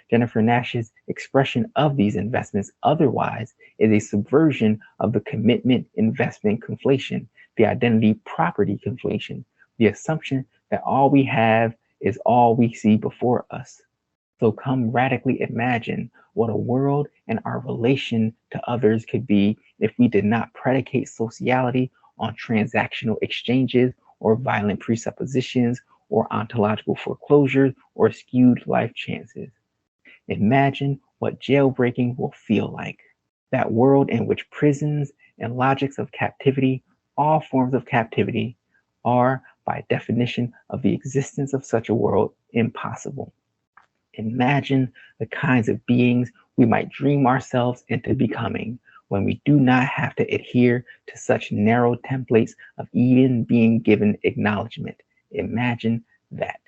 Jennifer Nash's expression of these investments otherwise is a subversion of the commitment investment conflation, the identity property conflation, the assumption that all we have is all we see before us. So come radically imagine what a world and our relation to others could be if we did not predicate sociality on transactional exchanges or violent presuppositions or ontological foreclosures or skewed life chances. Imagine what jailbreaking will feel like. That world in which prisons and logics of captivity, all forms of captivity, are, by definition of the existence of such a world, impossible. Imagine the kinds of beings we might dream ourselves into becoming when we do not have to adhere to such narrow templates of even being given acknowledgement. Imagine that.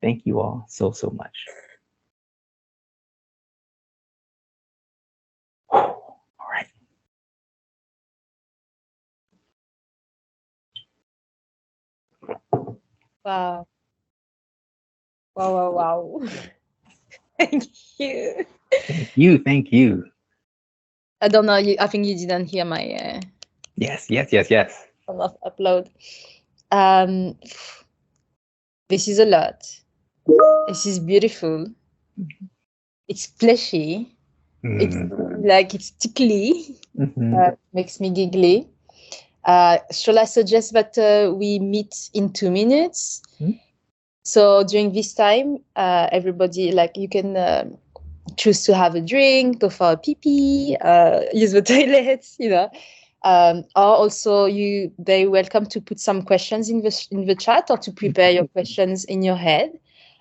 Thank you all so much. All right. Wow. Wow. Thank you. Thank you. I don't know. I think you didn't hear my. Yes. Upload. This is a lot. This is beautiful. It's fleshy. It's like it's tickly. Makes me giggly. Shall I suggest that we meet in 2 minutes? So during this time, everybody, like, you can choose to have a drink, go for a pee-pee, use the toilets, or also you very welcome to put some questions in the chat or to prepare your questions in your head.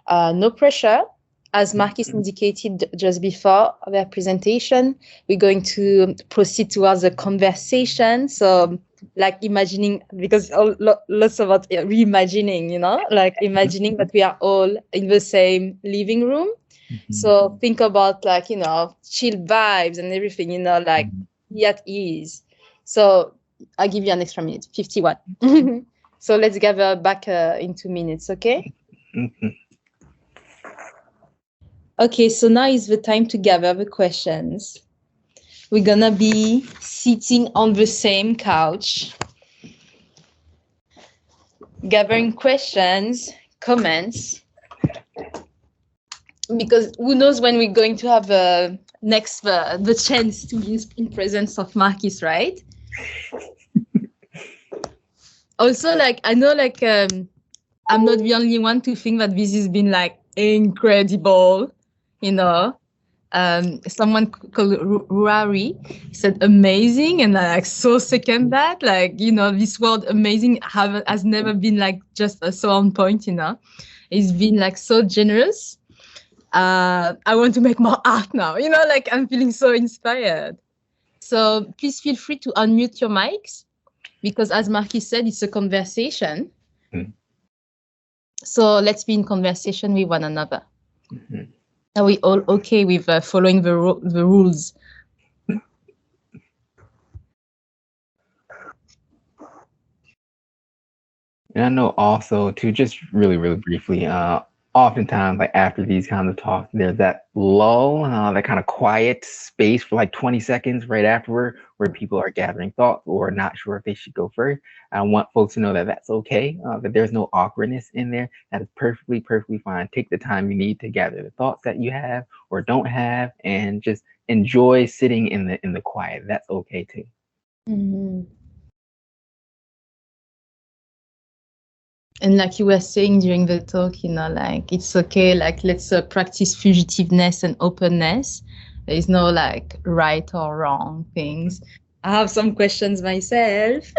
No pressure. As Marcus indicated just before their presentation, we're going to proceed towards a conversation. So, like, imagining, because lots about reimagining, like imagining that we are all in the same living room. So think about, like, chill vibes and everything, like be at ease. So I'll give you an extra minute, 51. So let's gather back in 2 minutes, okay? Okay, so now is the time to gather the questions. We're gonna be sitting on the same couch, gathering questions, comments, because who knows when we're going to have the chance to be in presence of Marcus, right? Also, like, I know, like, I'm not the only one to think that this has been, like, incredible, someone called Rari said amazing, and I, like, so second that, like, this word amazing has never been, like, just so on point, it's been, like, so generous. I want to make more art now, like, I'm feeling so inspired. So please feel free to unmute your mics, because as Marquis said, it's a conversation. So let's be in conversation with one another. Are we all okay with following the rules? And I know also, too, just really, really briefly, oftentimes, like, after these kinds of talks, there's that lull, that kind of quiet space for like 20 seconds right afterward, where people are gathering thoughts or not sure if they should go first. I want folks to know that that's okay, that there's no awkwardness in there. That is perfectly, perfectly fine. Take the time you need to gather the thoughts that you have or don't have, and just enjoy sitting in the quiet. That's okay too. And like you were saying during the talk, like, it's okay, like, let's practice fugitiveness and openness. There is no, like, right or wrong things. I have some questions myself,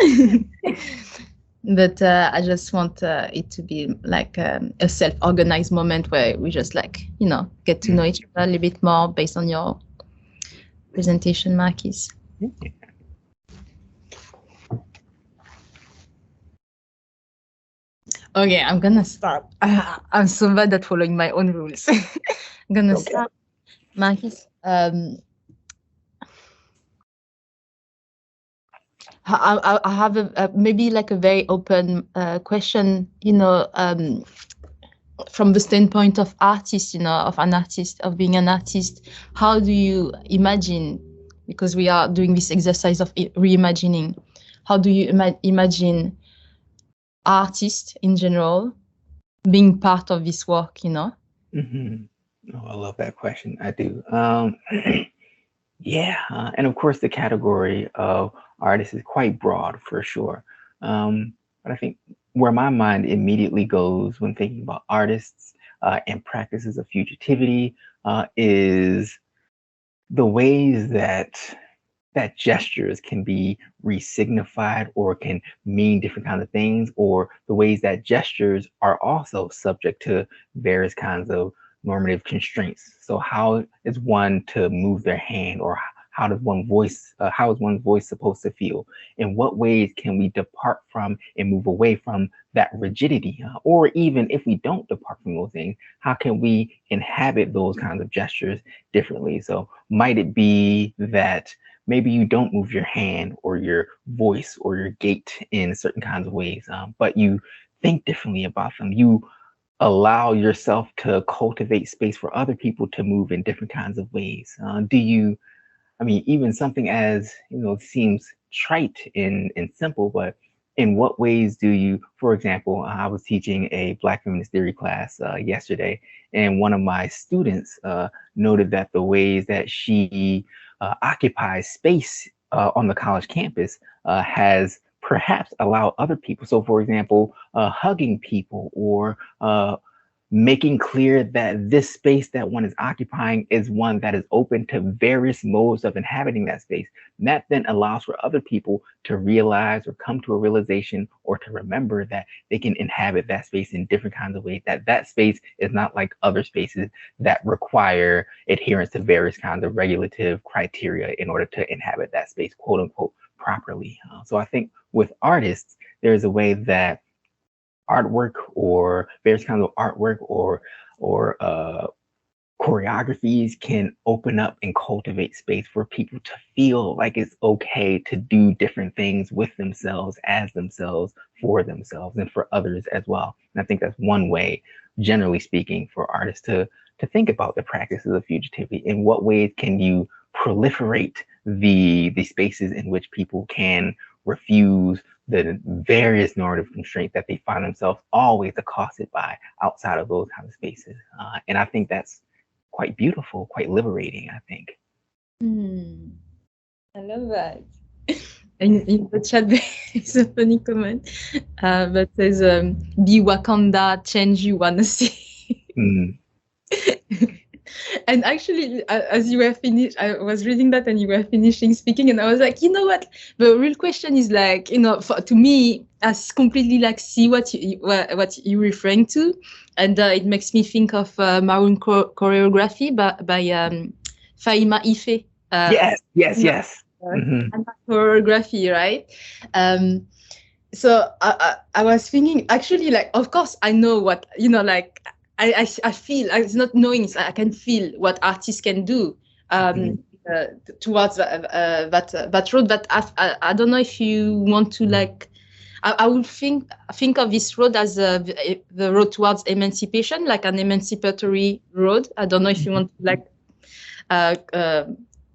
but I just want it to be like a self-organized moment where we just, like, get to know each other a little bit more based on your presentation, Marcus. Okay, I'm gonna start. I'm so bad at following my own rules. I'm gonna start. Marcus, I have maybe like a very open question, from the standpoint of artists, of being an artist. How do you imagine, because we are doing this exercise of reimagining, how do you imagine artists in general being part of this work, Oh, I love that question. I do. Yeah, and of course the category of artist is quite broad for sure. But I think where my mind immediately goes when thinking about artists and practices of fugitivity is the ways that gestures can be resignified or can mean different kinds of things, or the ways that gestures are also subject to various kinds of normative constraints. So how is one to move their hand, or how is one's voice supposed to feel? In what ways can we depart from and move away from that rigidity? Or even if we don't depart from those things, how can we inhabit those kinds of gestures differently? So might it be that maybe you don't move your hand or your voice or your gait in certain kinds of ways, but you think differently about them. You allow yourself to cultivate space for other people to move in different kinds of ways. Even something as, seems trite and simple, but in what ways do you, for example, I was teaching a Black feminist theory class yesterday, and one of my students noted that the ways that she occupies space on the college campus has perhaps allowed other people. So, for example, hugging people or making clear that this space that one is occupying is one that is open to various modes of inhabiting that space. And that then allows for other people to realize or come to a realization or to remember that they can inhabit that space in different kinds of ways, that that space is not like other spaces that require adherence to various kinds of regulative criteria in order to inhabit that space, quote unquote, properly. So I think with artists, there's a way that artwork or various kinds of artwork or choreographies can open up and cultivate space for people to feel like it's okay to do different things with themselves, as themselves, for themselves, and for others as well. And I think that's one way, generally speaking, for artists to think about the practices of fugitivity. In what ways can you proliferate the spaces in which people can refuse the various normative constraints that they find themselves always accosted by outside of those kind of spaces. And I think that's quite beautiful, quite liberating, I think. I love that. In the chat, there is a funny comment that says, be Wakanda, change you wanna see. And actually, as you were finished, I was reading that and you were finishing speaking, and I was like, you know what? The real question is like, to me, I completely like see what you're referring to, and it makes me think of Maroon choreography by Faima Ife. Yes. And choreography, right? So I was thinking, actually, like, of course, I know what, like, I feel, it's not knowing, I can feel what artists can do towards that road. But I don't know if you want to, like, I would think of this road as the road towards emancipation, like an emancipatory road. I don't know if you want to, like,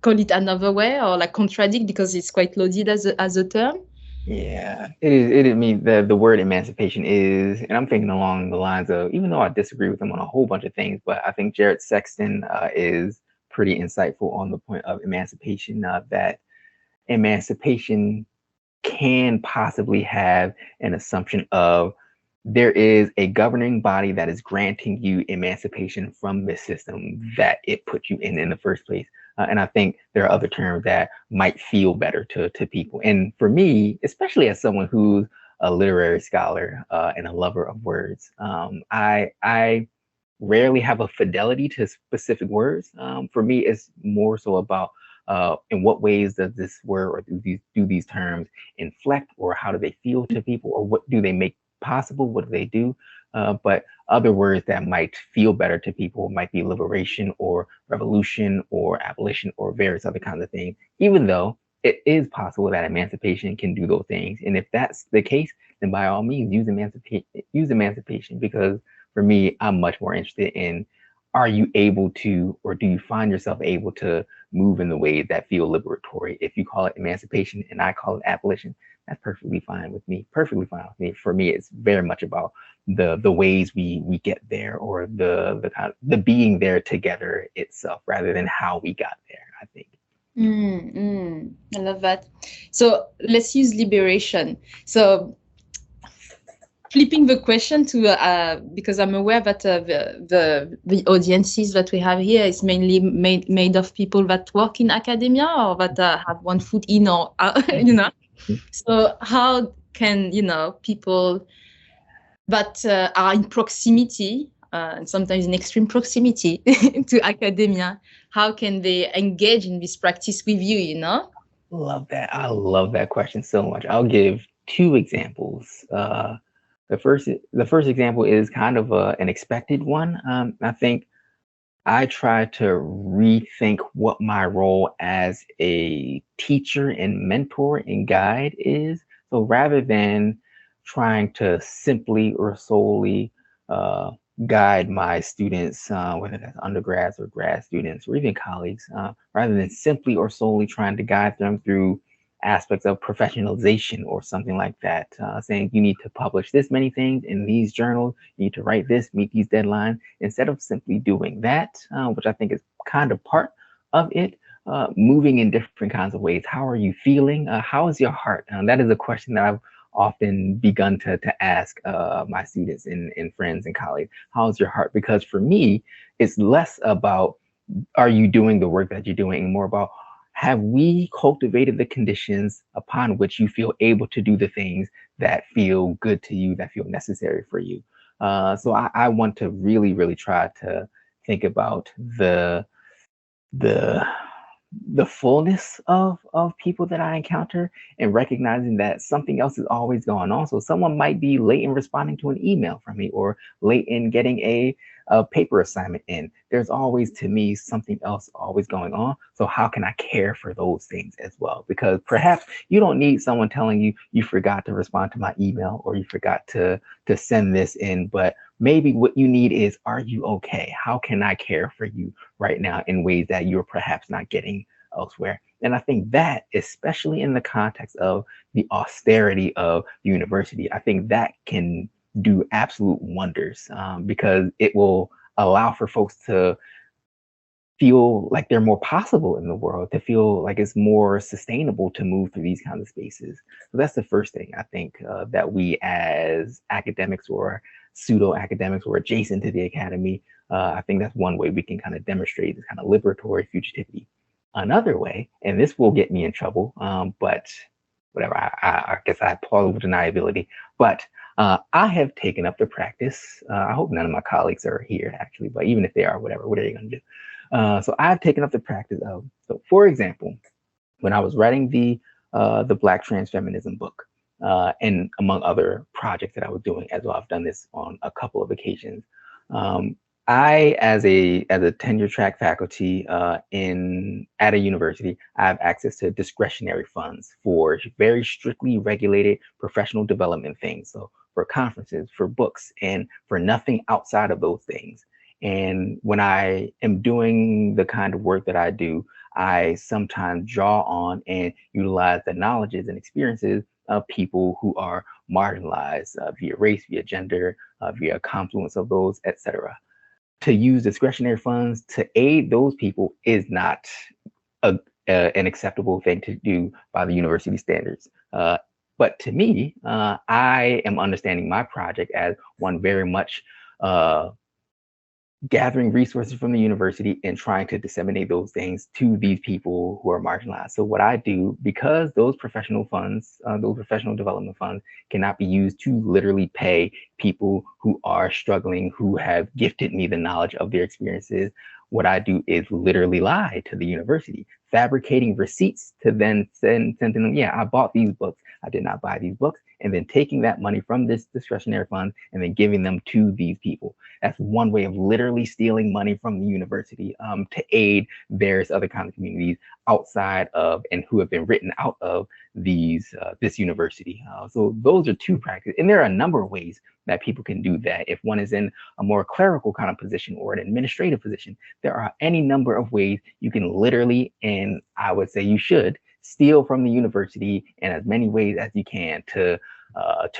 call it another way or like contradict, because it's quite loaded as a term. Yeah, it is. I mean, the word emancipation is, and I'm thinking along the lines of, even though I disagree with him on a whole bunch of things, but I think Jared Sexton is pretty insightful on the point of emancipation, that emancipation can possibly have an assumption of there is a governing body that is granting you emancipation from the system that it put you in the first place. And I think there are other terms that might feel better to people. And for me, especially as someone who's a literary scholar and a lover of words, I rarely have a fidelity to specific words. For me, it's more so about in what ways does this word or do these terms inflect, or how do they feel to people, or what do they make possible? What do they do? But other words that might feel better to people might be liberation or revolution or abolition or various other kinds of things, even though it is possible that emancipation can do those things. And if that's the case, then by all means use emancipation, because for me, I'm much more interested in, are you able to, or do you find yourself able to move in the ways that feel liberatory? If you call it emancipation and I call it abolition, that's perfectly fine with me. For me, it's very much about the ways we get there, or the kind of the being there together itself, rather than how we got there, I think. I love that. So let's use liberation. So flipping the question to because I'm aware that the audiences that we have here is mainly made of people that work in academia, or that have one foot in or out, So how can people that are in proximity, and sometimes in extreme proximity to academia, how can they engage in this practice with you? Love that. I love that question so much. I'll give two examples. The first example is kind of an expected one. I think I try to rethink what my role as a teacher and mentor and guide is. So rather than trying to simply or solely guide my students, whether that's undergrads or grad students or even colleagues, rather than simply or solely trying to guide them through aspects of professionalization or something like that, saying you need to publish this many things in these journals, you need to write this, meet these deadlines, instead of simply doing that, which I think is kind of part of it, moving in different kinds of ways. How are you feeling? How is your heart? That is a question that I've often begun to ask my students and friends and colleagues. How's your heart? Because for me, it's less about are you doing the work that you're doing, and more about have we cultivated the conditions upon which you feel able to do the things that feel good to you, that feel necessary for you. So I want to really, really try to think about the fullness of people that I encounter, and recognizing that something else is always going on. So someone might be late in responding to an email from me, or late in getting a paper assignment in. There's always, to me, something else always going on. So how can I care for those things as well? Because perhaps you don't need someone telling you you forgot to respond to my email, or you forgot to send this in, but maybe what you need is, are you okay? How can I care for you right now in ways that you're perhaps not getting elsewhere? And I think that, especially in the context of the austerity of the university, I think that can do absolute wonders, because it will allow for folks to feel like they're more possible in the world, to feel like it's more sustainable to move through these kinds of spaces. So that's the first thing I think that we as academics or pseudo academics or adjacent to the academy, I think that's one way we can kind of demonstrate this kind of liberatory fugitivity. Another way, and this will get me in trouble, but whatever, I guess I have plausible deniability, but I have taken up the practice. I hope none of my colleagues are here actually, but even if they are, whatever, what are you gonna do? So I've taken up the practice of, so for example, when I was writing the Black Trans Feminism book, and among other projects that I was doing as well, I've done this on a couple of occasions. I, as a tenure track faculty at a university, I have access to discretionary funds for very strictly regulated professional development things. So for conferences, for books, and for nothing outside of those things. And when I am doing the kind of work that I do, I sometimes draw on and utilize the knowledges and experiences of people who are marginalized via race, via gender, via a confluence of those, etc. To use discretionary funds to aid those people is not an acceptable thing to do by the university standards. But to me, I am understanding my project as one very much gathering resources from the university and trying to disseminate those things to these people who are marginalized. So what I do, because those professional funds, those professional development funds cannot be used to literally pay people who are struggling, who have gifted me the knowledge of their experiences, what I do is literally lie to the university, fabricating receipts to then send them, yeah, I bought these books, I did not buy these books, and then taking that money from this discretionary fund and then giving them to these people. That's one way of literally stealing money from the university to aid various other kinds of communities outside of and who have been written out of these this university. So those are two practices, and there are a number of ways that people can do that. If one is in a more clerical kind of position or an administrative position, there are any number of ways you can literally, and I would say you should, steal from the university in as many ways as you can to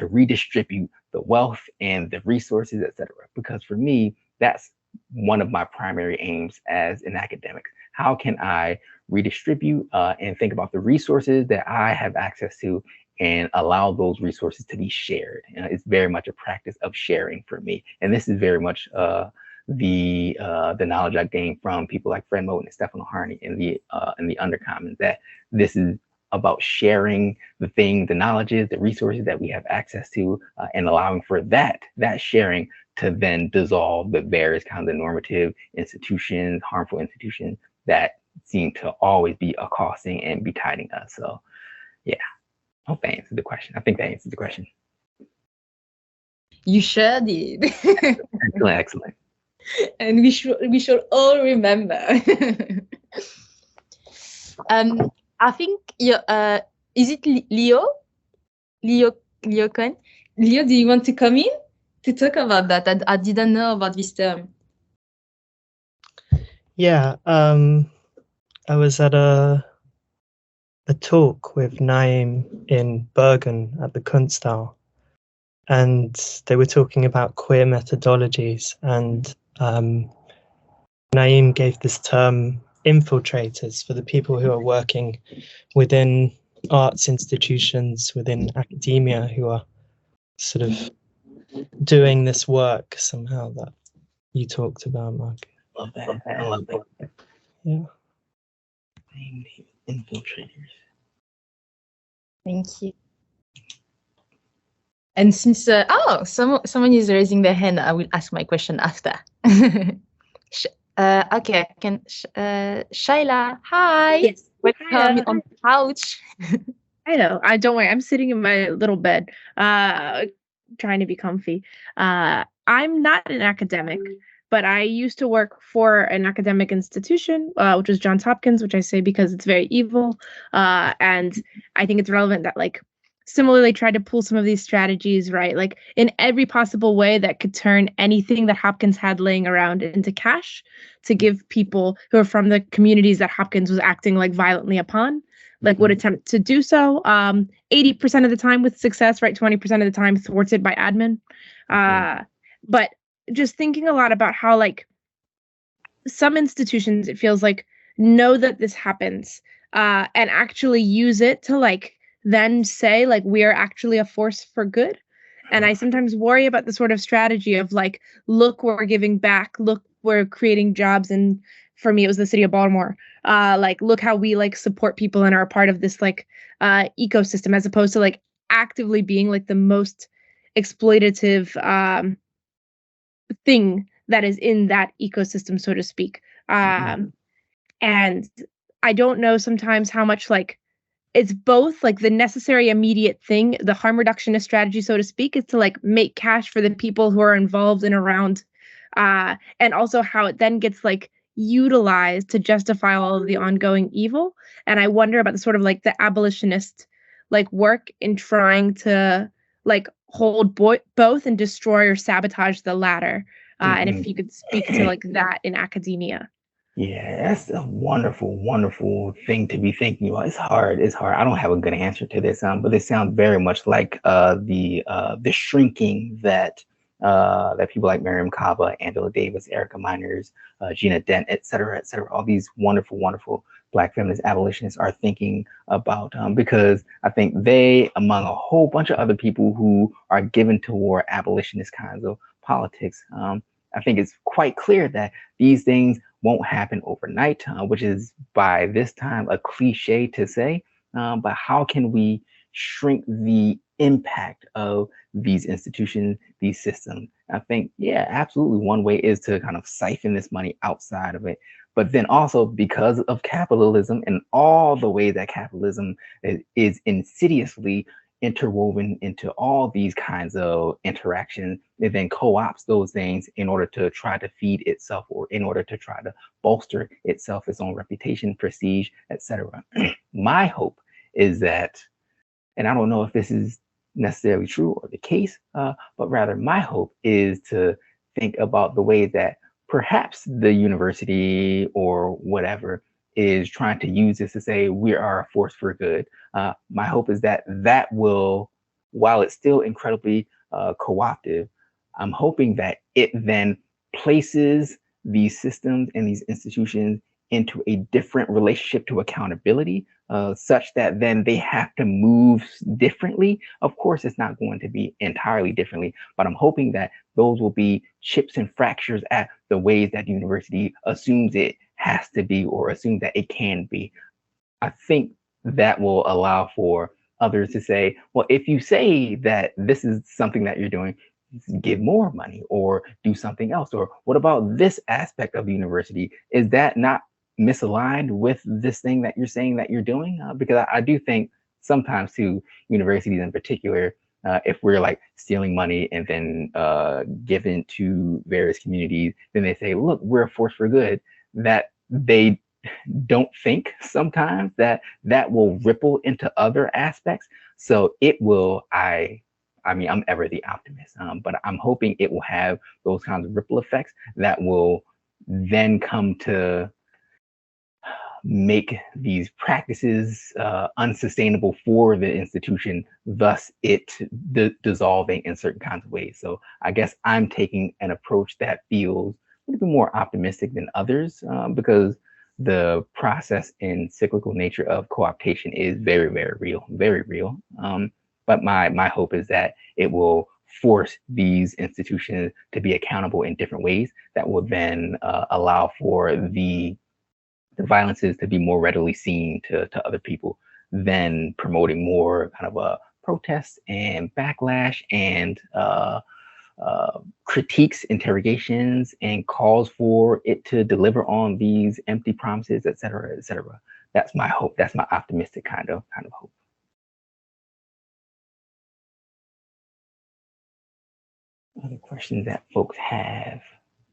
redistribute the wealth and the resources, etc. Because for me, that's one of my primary aims as an academic. How can I redistribute and think about the resources that I have access to and allow those resources to be shared? It's very much a practice of sharing for me. And this is very much the knowledge I gained from people like Fred Moten and Stefano Harney in the Undercommons, that this is about sharing the knowledges, the resources that we have access to, and allowing for that sharing to then dissolve the various kinds of normative institutions, harmful institutions that seem to always be accosting and betiding us. So yeah, I hope that answers the question. I think that answers the question. You sure did. Excellent. And we should all remember. I think is it Leo Cohen? Leo, do you want to come in to talk about that? I didn't know about this term. Yeah, I was at a a talk with Naim in Bergen at the Kunsthal, and they were talking about queer methodologies, and Naim gave this term infiltrators for the people who are working within arts institutions, within academia, who are sort of doing this work somehow that you talked about, Mark. Love that. I love that. Yeah. Infiltrators. Thank you. And since someone is raising their hand, I will ask my question after. Okay, Shaila, hi. Yes. Welcome on the couch. I know. Don't worry. I'm sitting in my little bed, trying to be comfy. I'm not an academic, but I used to work for an academic institution, which was Johns Hopkins, which I say because it's very evil. And I think it's relevant that, like, similarly tried to pull some of these strategies, right? Like in every possible way that could turn anything that Hopkins had laying around into cash to give people who are from the communities that Hopkins was acting like violently upon, like would attempt to do so. 80% of the time with success, right? 20% of the time thwarted by admin. But just thinking a lot about how, like, some institutions, it feels like, know that this happens and actually use it to, like, then say, like, we are actually a force for good. And I sometimes worry about the sort of strategy of, like, look, we're giving back, look, we're creating jobs. And for me, it was the city of Baltimore. Like, look how we, like, support people and are a part of this, like, ecosystem, as opposed to, like, actively being, like, the most exploitative thing that is in that ecosystem, so to speak. And I don't know sometimes how much, like, it's both, like, the necessary immediate thing, the harm reductionist strategy, so to speak, is to, like, make cash for the people who are involved and around, and also how it then gets, like, utilized to justify all of the ongoing evil. And I wonder about the sort of, like, the abolitionist, like, work in trying to, like, hold both and destroy or sabotage the latter. And if you could speak to, like, that in academia. Yeah, that's a wonderful, wonderful thing to be thinking about. It's hard. It's hard. I don't have a good answer to this, but it sounds very much like the shrinking that that people like Miriam Kaba, Angela Davis, Erica Miners, Gina Dent, et cetera, all these wonderful, wonderful Black feminist abolitionists are thinking about, because I think they, among a whole bunch of other people who are given toward abolitionist kinds of politics, I think it's quite clear that these things won't happen overnight, which is by this time a cliche to say, but how can we shrink the impact of these institutions, these systems? I think, yeah, absolutely. One way is to kind of siphon this money outside of it. But then also, because of capitalism and all the ways that capitalism is insidiously interwoven into all these kinds of interactions, it then co-opts those things in order to try to feed itself, or in order to try to bolster itself, its own reputation, prestige, etc. My hope is that, and I don't know if this is necessarily true or the case, but rather my hope is to think about the way that perhaps the university or whatever is trying to use this to say we are a force for good. My hope is that that will, while it's still incredibly co-optive, I'm hoping that it then places these systems and these institutions into a different relationship to accountability, such that then they have to move differently. Of course, it's not going to be entirely differently, but I'm hoping that those will be chips and fractures at the ways that the university assumes it has to be, or assumes that it can be. I think that will allow for others to say, well, if you say that this is something that you're doing, give more money or do something else. Or what about this aspect of the university? Is that not misaligned with this thing that you're saying that you're doing? Because I do think sometimes too, universities in particular, if we're like stealing money and then given to various communities, then they say, look, we're a force for good, that they don't think sometimes that that will ripple into other aspects. So it will, I mean, I'm ever the optimist, but I'm hoping it will have those kinds of ripple effects that will then come to make these practices unsustainable for the institution, thus it dissolving in certain kinds of ways. So I guess I'm taking an approach that feels a little bit more optimistic than others, because the process and cyclical nature of co-optation is very, very real, very real. But my hope is that it will force these institutions to be accountable in different ways that will then allow for the violences to be more readily seen to other people, than promoting more kind of a protest and backlash and critiques, interrogations, and calls for it to deliver on these empty promises, et cetera, et cetera. That's my hope. That's my optimistic kind of hope. Other questions that folks have.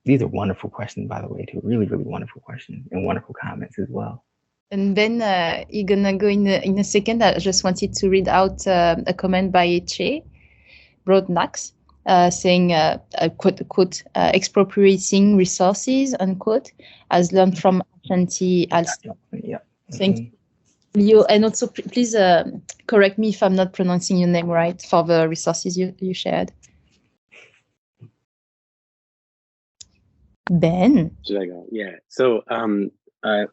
These are wonderful questions, by the way, too. Really, really wonderful questions and wonderful comments as well. And then you're gonna go in a second. I just wanted to read out a comment by Che Broadnax, saying, quote, quote, expropriating resources, unquote, as learned from Ashanti Alston. Yeah. Thank you, Leo. And also, please correct me if I'm not pronouncing your name right for the resources you shared. Ben? Should I go? Yeah. So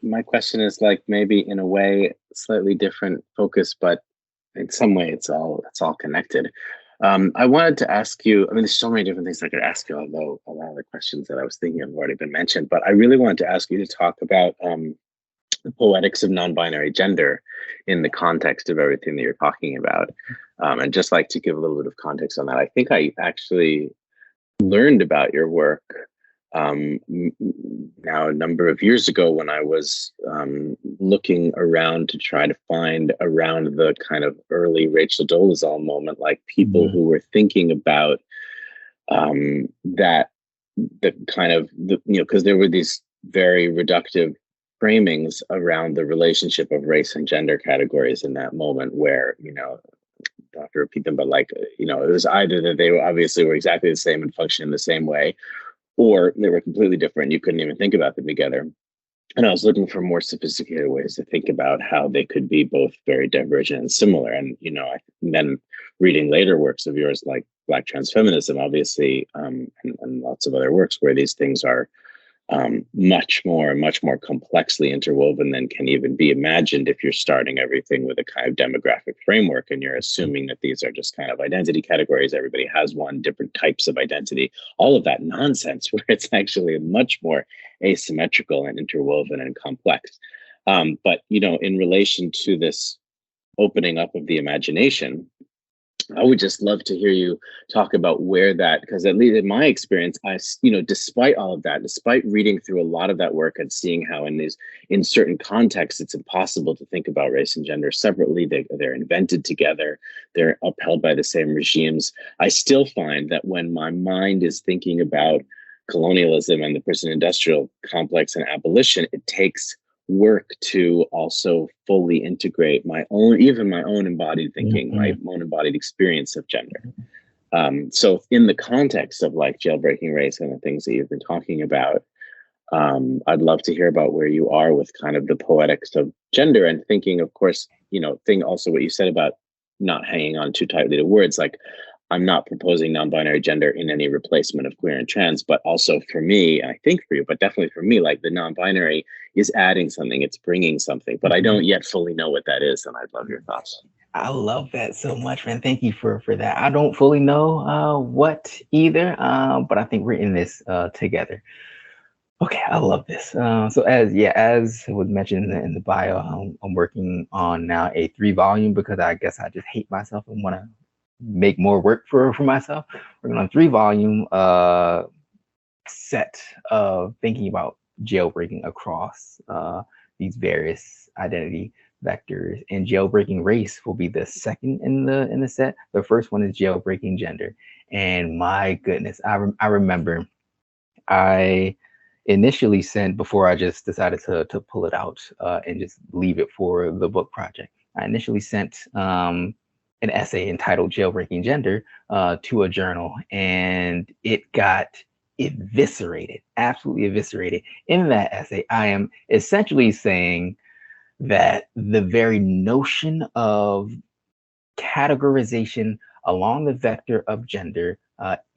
my question is, like, maybe in a way slightly different focus, but in some way it's all connected. I wanted to ask you, I mean, there's so many different things I could ask you, although a lot of the questions that I was thinking of have already been mentioned, but I really wanted to ask you to talk about the poetics of non-binary gender in the context of everything that you're talking about. And just like to give a little bit of context on that. I think I actually learned about your work now a number of years ago, when I was looking around to try to find around the kind of early Rachel Dolezal moment, like people who were thinking about that, the kind of, because there were these very reductive framings around the relationship of race and gender categories in that moment, where, not to repeat them, but like, it was either that they obviously were exactly the same and function in the same way, or they were completely different. You couldn't even think about them together. And I was looking for more sophisticated ways to think about how they could be both very divergent and similar. And, then reading later works of yours, like Black Transfeminism, obviously, and lots of other works where these things are much more complexly interwoven than can even be imagined if you're starting everything with a kind of demographic framework and you're assuming that these are just kind of identity categories. Everybody has one, different types of identity, all of that nonsense, where it's actually much more asymmetrical and interwoven and complex. But, in relation to this opening up of the imagination, I would just love to hear you talk about where that, because at least in my experience, despite all of that, despite reading through a lot of that work and seeing how in certain contexts, it's impossible to think about race and gender separately. They're invented together. They're upheld by the same regimes. I still find that when my mind is thinking about colonialism and the prison industrial complex and abolition, it takes work to also fully integrate my own embodied thinking, my own embodied experience of gender. So in the context of like Jailbreaking Race and the things that you've been talking about, I'd love to hear about where you are with kind of the poetics of gender and thinking, of course, also what you said about not hanging on too tightly to words. Like, I'm not proposing non-binary gender in any replacement of queer and trans, but also for me, and I think for you, but definitely for me, like the non-binary is adding something, it's bringing something, but I don't yet fully know what that is, and I'd love your thoughts. I love that so much, man. Thank you for that. I don't fully know what either, but I think we're in this together. Okay, I love this. So as was mentioned in the bio, I'm working on now a 3-volume, because I guess I just hate myself and want to make more work for myself. Working on a 3-volume set of thinking about jailbreaking across these various identity vectors, and Jailbreaking Race will be the second in the set. The first one is Jailbreaking Gender, and my goodness, I remember I initially sent, before I just decided to pull it out and just leave it for the book project, I initially sent an essay entitled Jailbreaking Gender to a journal, and it got eviscerated, absolutely eviscerated. In that essay, I am essentially saying that the very notion of categorization along the vector of gender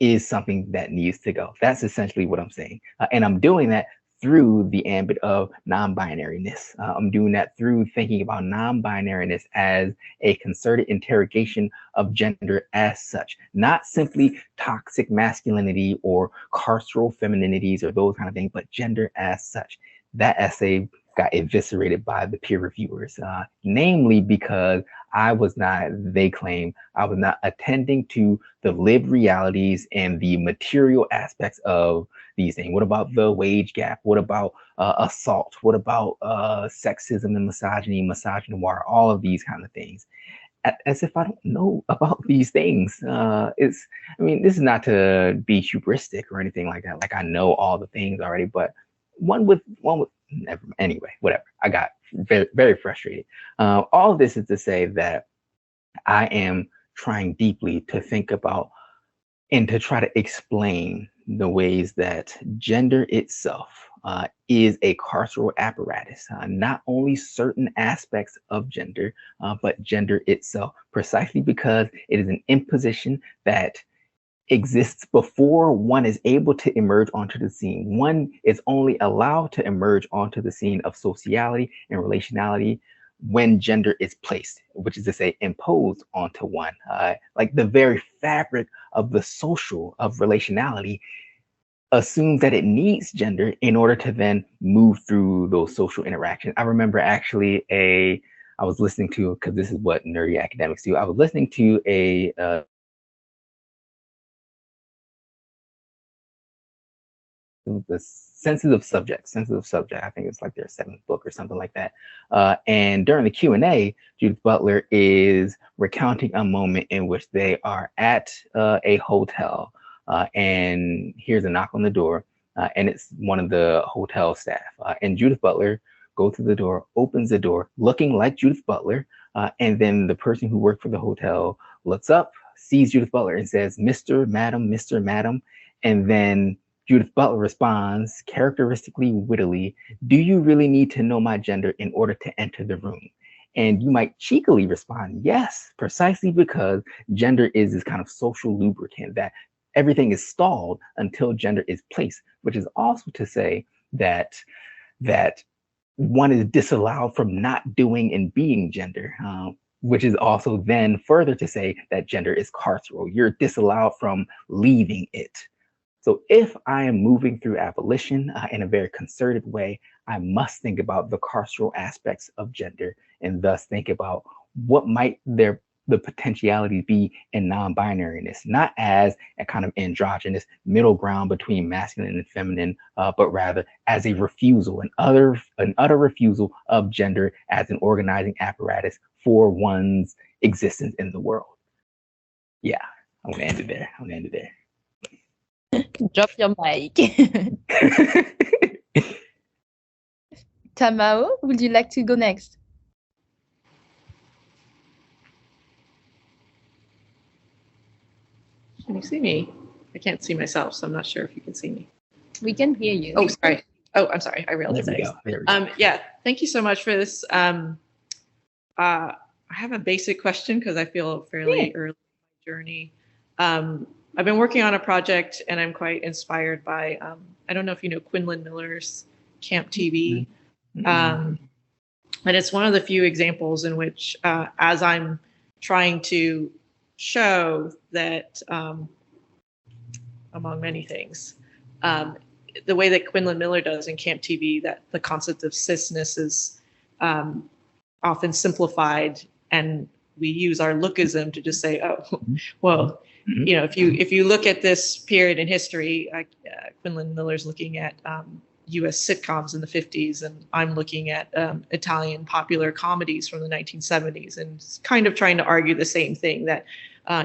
is something that needs to go. That's essentially what I'm saying. And I'm doing that through the ambit of non-binariness. I'm doing that through thinking about non-binariness as a concerted interrogation of gender as such, not simply toxic masculinity or carceral femininities or those kind of things, but gender as such. That essay got eviscerated by the peer reviewers, namely because they claim I was not attending to the lived realities and the material aspects of these things. What about the wage gap? What about assault? What about sexism and misogyny, misogynoir, all of these kind of things? As if I don't know about these things. This is not to be hubristic or anything like that. Like I know all the things already, but anyway, whatever. I got very, very frustrated. All of this is to say that I am trying deeply to think about and to try to explain the ways that gender itself is a carceral apparatus, not only certain aspects of gender, but gender itself, precisely because it is an imposition that exists before one is able to emerge onto the scene. One is only allowed to emerge onto the scene of sociality and relationality when gender is placed, which is to say imposed onto one. Like the very fabric of the social, of relationality, assumes that it needs gender in order to then move through those social interactions. I remember actually I was listening to, because this is what nerdy academics do, I was listening to the sensitive subject. I think it's like their 7th book or something like that. And during the Q&A, Judith Butler is recounting a moment in which they are at a hotel and here's a knock on the door, and it's one of the hotel staff. And Judith Butler goes to the door, opens the door, looking like Judith Butler, and then the person who worked for the hotel looks up, sees Judith Butler and says, Mr. Madam, and then Judith Butler responds, characteristically wittily, do you really need to know my gender in order to enter the room? And you might cheekily respond, yes, precisely because gender is this kind of social lubricant that everything is stalled until gender is placed, which is also to say that one is disallowed from not doing and being gender, which is also then further to say that gender is carceral. You're disallowed from leaving it. So if I am moving through abolition in a very concerted way, I must think about the carceral aspects of gender and thus think about what might the potentialities be in non-binariness, not as a kind of androgynous middle ground between masculine and feminine, but rather as a refusal, an utter refusal of gender as an organizing apparatus for one's existence in the world. Yeah, I'm gonna end it there. Drop your mic. Tamao, would you like to go next? Can you see me? I can't see myself, so I'm not sure if you can see me. We can hear you. Oh, sorry. Oh, I'm sorry. I realized There we go. Yeah, thank you so much for this. I have a basic question because I feel fairly early in my journey. I've been working on a project and I'm quite inspired by, I don't know if you know Quinlan Miller's Camp TV. And it's one of the few examples in which, as I'm trying to show that, among many things, the way that Quinlan Miller does in Camp TV, that the concept of cisness is often simplified, and we use our lookism to just say, oh, well, you know, if you look at this period in history, Quinlan Miller's looking at U.S. sitcoms in the 50s, and I'm looking at Italian popular comedies from the 1970s, and kind of trying to argue the same thing, that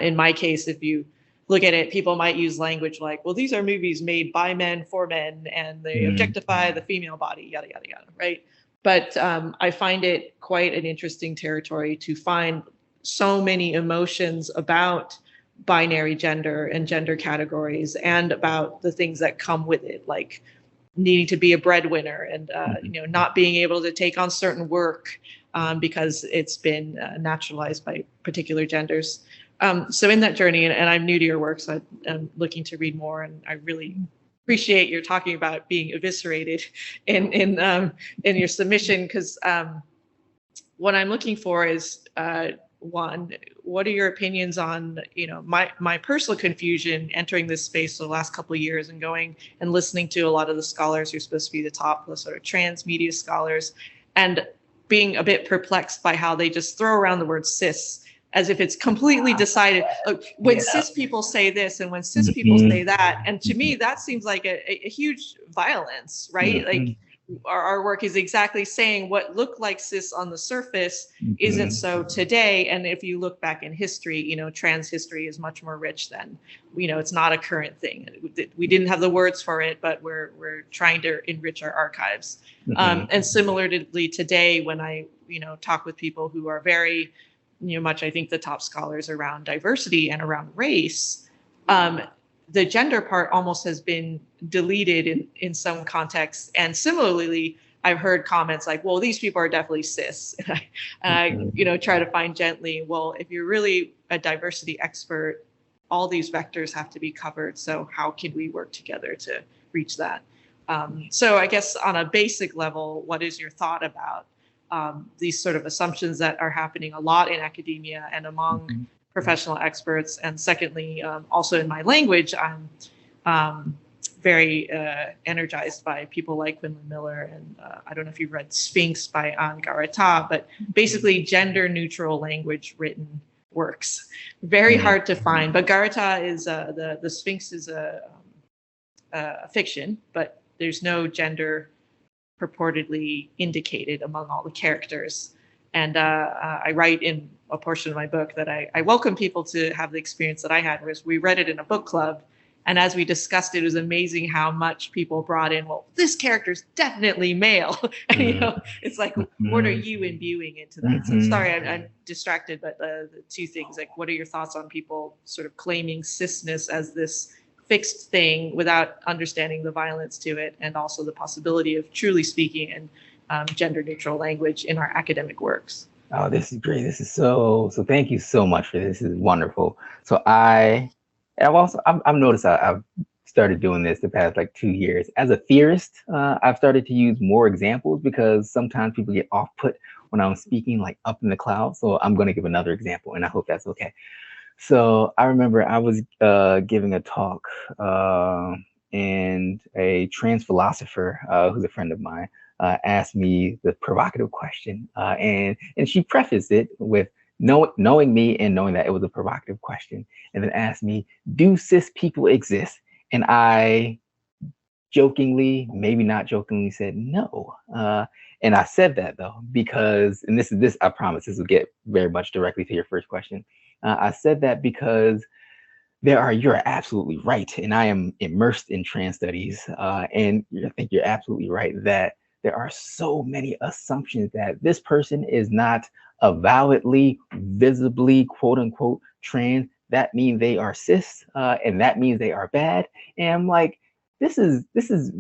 in my case, if you look at it, people might use language like, well, these are movies made by men for men, and they objectify the female body, yada, yada, yada, right? But I find it quite an interesting territory to find so many emotions about binary gender and gender categories, and about the things that come with it, like needing to be a breadwinner and not being able to take on certain work because it's been naturalized by particular genders. So in that journey, and I'm new to your work, so I'm looking to read more, and I really appreciate your talking about being eviscerated in your submission, because what I'm looking for is one, what are your opinions on my personal confusion entering this space for the last couple of years and going and listening to a lot of the scholars who are supposed to be the top, the sort of trans media scholars, and being a bit perplexed by how they just throw around the word cis as if it's completely decided. When cis people say this and when cis people say that, and to me that seems like a huge violence, right? Like our work is exactly saying what looked like cis on the surface isn't so today. And if you look back in history, trans history is much more rich than, it's not a current thing. We didn't have the words for it, but we're trying to enrich our archives. And similarly today, when I, talk with people who are very, much, I think the top scholars around diversity and around race, the gender part almost has been deleted in some contexts. And similarly, I've heard comments like, well, these people are definitely cis. And I try to find gently, well, if you're really a diversity expert, all these vectors have to be covered. So how can we work together to reach that? So I guess on a basic level, what is your thought about these sort of assumptions that are happening a lot in academia and among professional experts? And secondly, also in my language, I'm very energized by people like Quinlan Miller, and I don't know if you've read Sphinx by Anne Garata, but basically gender neutral language written works. Very hard to find, but Garata is, the Sphinx is a fiction, but there's no gender purportedly indicated among all the characters. And I write in a portion of my book that I welcome people to have the experience that I had, whereas we read it in a book club. And as we discussed it was amazing how much people brought in, well, this character's definitely male. And, it's like, what are you imbuing into that? So sorry, I'm distracted, but the two things, like, what are your thoughts on people sort of claiming cisness as this fixed thing without understanding the violence to it, and also the possibility of truly speaking in gender neutral language in our academic works? Oh, this is great. This is so thank you so much for this. This is wonderful. So I've noticed I've started doing this the past like 2 years. As a theorist, I've started to use more examples because sometimes people get off put when I'm speaking like up in the clouds. So I'm going to give another example, and I hope that's okay. So I remember I was giving a talk and a trans philosopher who's a friend of mine asked me the provocative question, and she prefaced it with knowing me and knowing that it was a provocative question, and then asked me, do cis people exist? And I jokingly, maybe not jokingly, said no. And I said that though, because, and this I promise this will get very much directly to your first question. I said that because you're absolutely right. And I am immersed in trans studies. And I think you're absolutely right that there are so many assumptions that this person is not avowedly, visibly, quote unquote, trans. That means they are cis, and that means they are bad. And I'm like, this is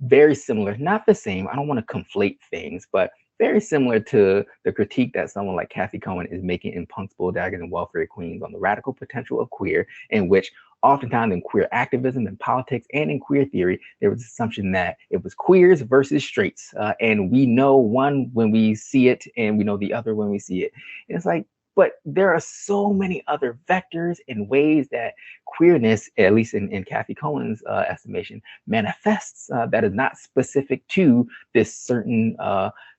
very similar, not the same. I don't want to conflate things, but very similar to the critique that someone like Kathy Cohen is making in Punks, Bulldaggers, and Welfare Queens on the radical potential of queer, in which oftentimes in queer activism and politics and in queer theory, there was an assumption that it was queers versus straights. And we know one when we see it, and we know the other when we see it. And it's like, but there are so many other vectors and ways that queerness, at least in Kathy Cohen's estimation, manifests that is not specific to this certain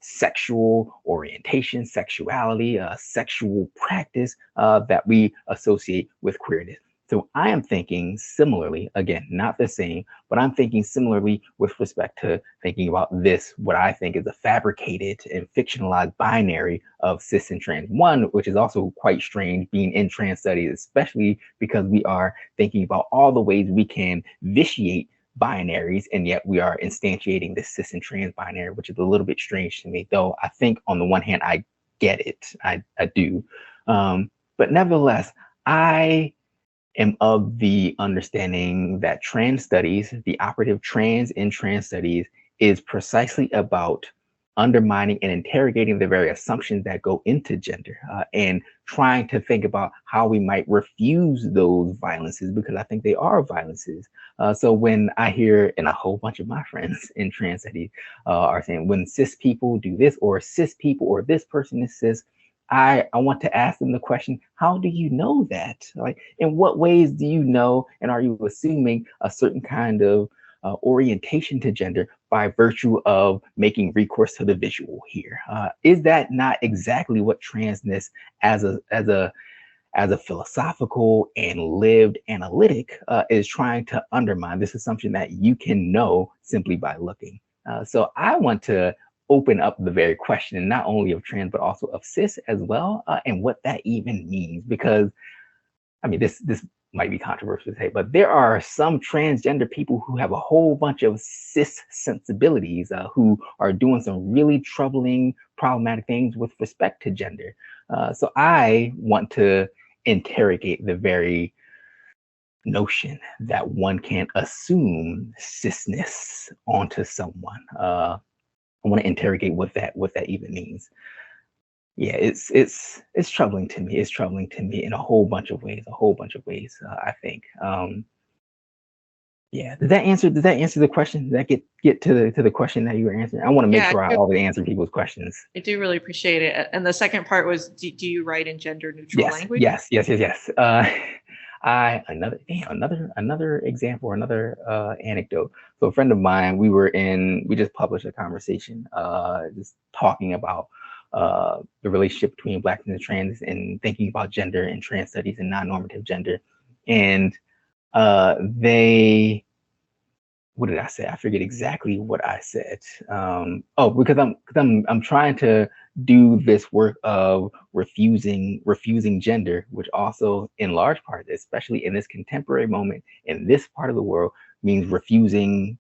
sexual orientation, sexuality, sexual practice that we associate with queerness. So I am thinking similarly, again, not the same, but I'm thinking similarly with respect to thinking about this, what I think is a fabricated and fictionalized binary of cis and trans. One, which is also quite strange being in trans studies, especially because we are thinking about all the ways we can vitiate binaries, and yet we are instantiating this cis and trans binary, which is a little bit strange to me, though I think on the one hand, I get it, I do. But nevertheless, I am of the understanding that trans studies, the operative trans in trans studies, is precisely about undermining and interrogating the very assumptions that go into gender, and trying to think about how we might refuse those violences, because I think they are violences. So when I hear, and a whole bunch of my friends in trans studies are saying, when cis people do this, or cis people, or this person is cis, I want to ask them the question, how do you know that? Like, in what ways do you know, and are you assuming a certain kind of orientation to gender by virtue of making recourse to the visual here? Is that not exactly what transness as a philosophical and lived analytic is trying to undermine, this assumption that you can know simply by looking? So I want to open up the very question, not only of trans, but also of cis as well, and what that even means. Because, I mean, this might be controversial to say, but there are some transgender people who have a whole bunch of cis sensibilities, who are doing some really troubling, problematic things with respect to gender. So I want to interrogate the very notion that one can assume cisness onto someone. I want to interrogate what that even means. Yeah, it's troubling to me. It's troubling to me in a whole bunch of ways. I think. Yeah. Does that answer the question? Does that get to the question that you were answering? I want to make sure I always answer people's questions. I do really appreciate it. And the second part was, do you write in gender neutral language? Yes. Another example, or another anecdote. So a friend of mine, we just published a conversation, just talking about the relationship between Blacks and trans, and thinking about gender and trans studies and non-normative gender. And what did I say? I forget exactly what I said. Because I'm trying to do this work of refusing gender, which also, in large part, especially in this contemporary moment, in this part of the world, means refusing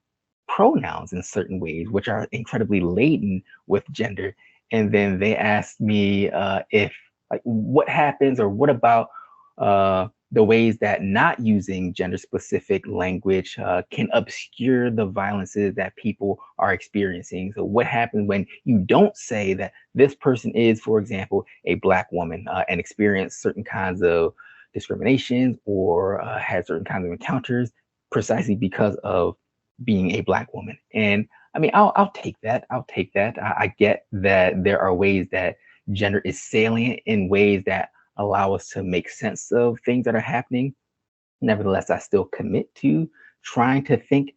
pronouns in certain ways, which are incredibly laden with gender. And then they asked me if, like, what happens, or what about the ways that not using gender-specific language can obscure the violences that people are experiencing. So what happens when you don't say that this person is, for example, a Black woman, and experience certain kinds of discriminations, or had certain kinds of encounters precisely because of being a Black woman? And I mean, I'll take that. I get that there are ways that gender is salient in ways that allow us to make sense of things that are happening. Nevertheless, I still commit to trying to think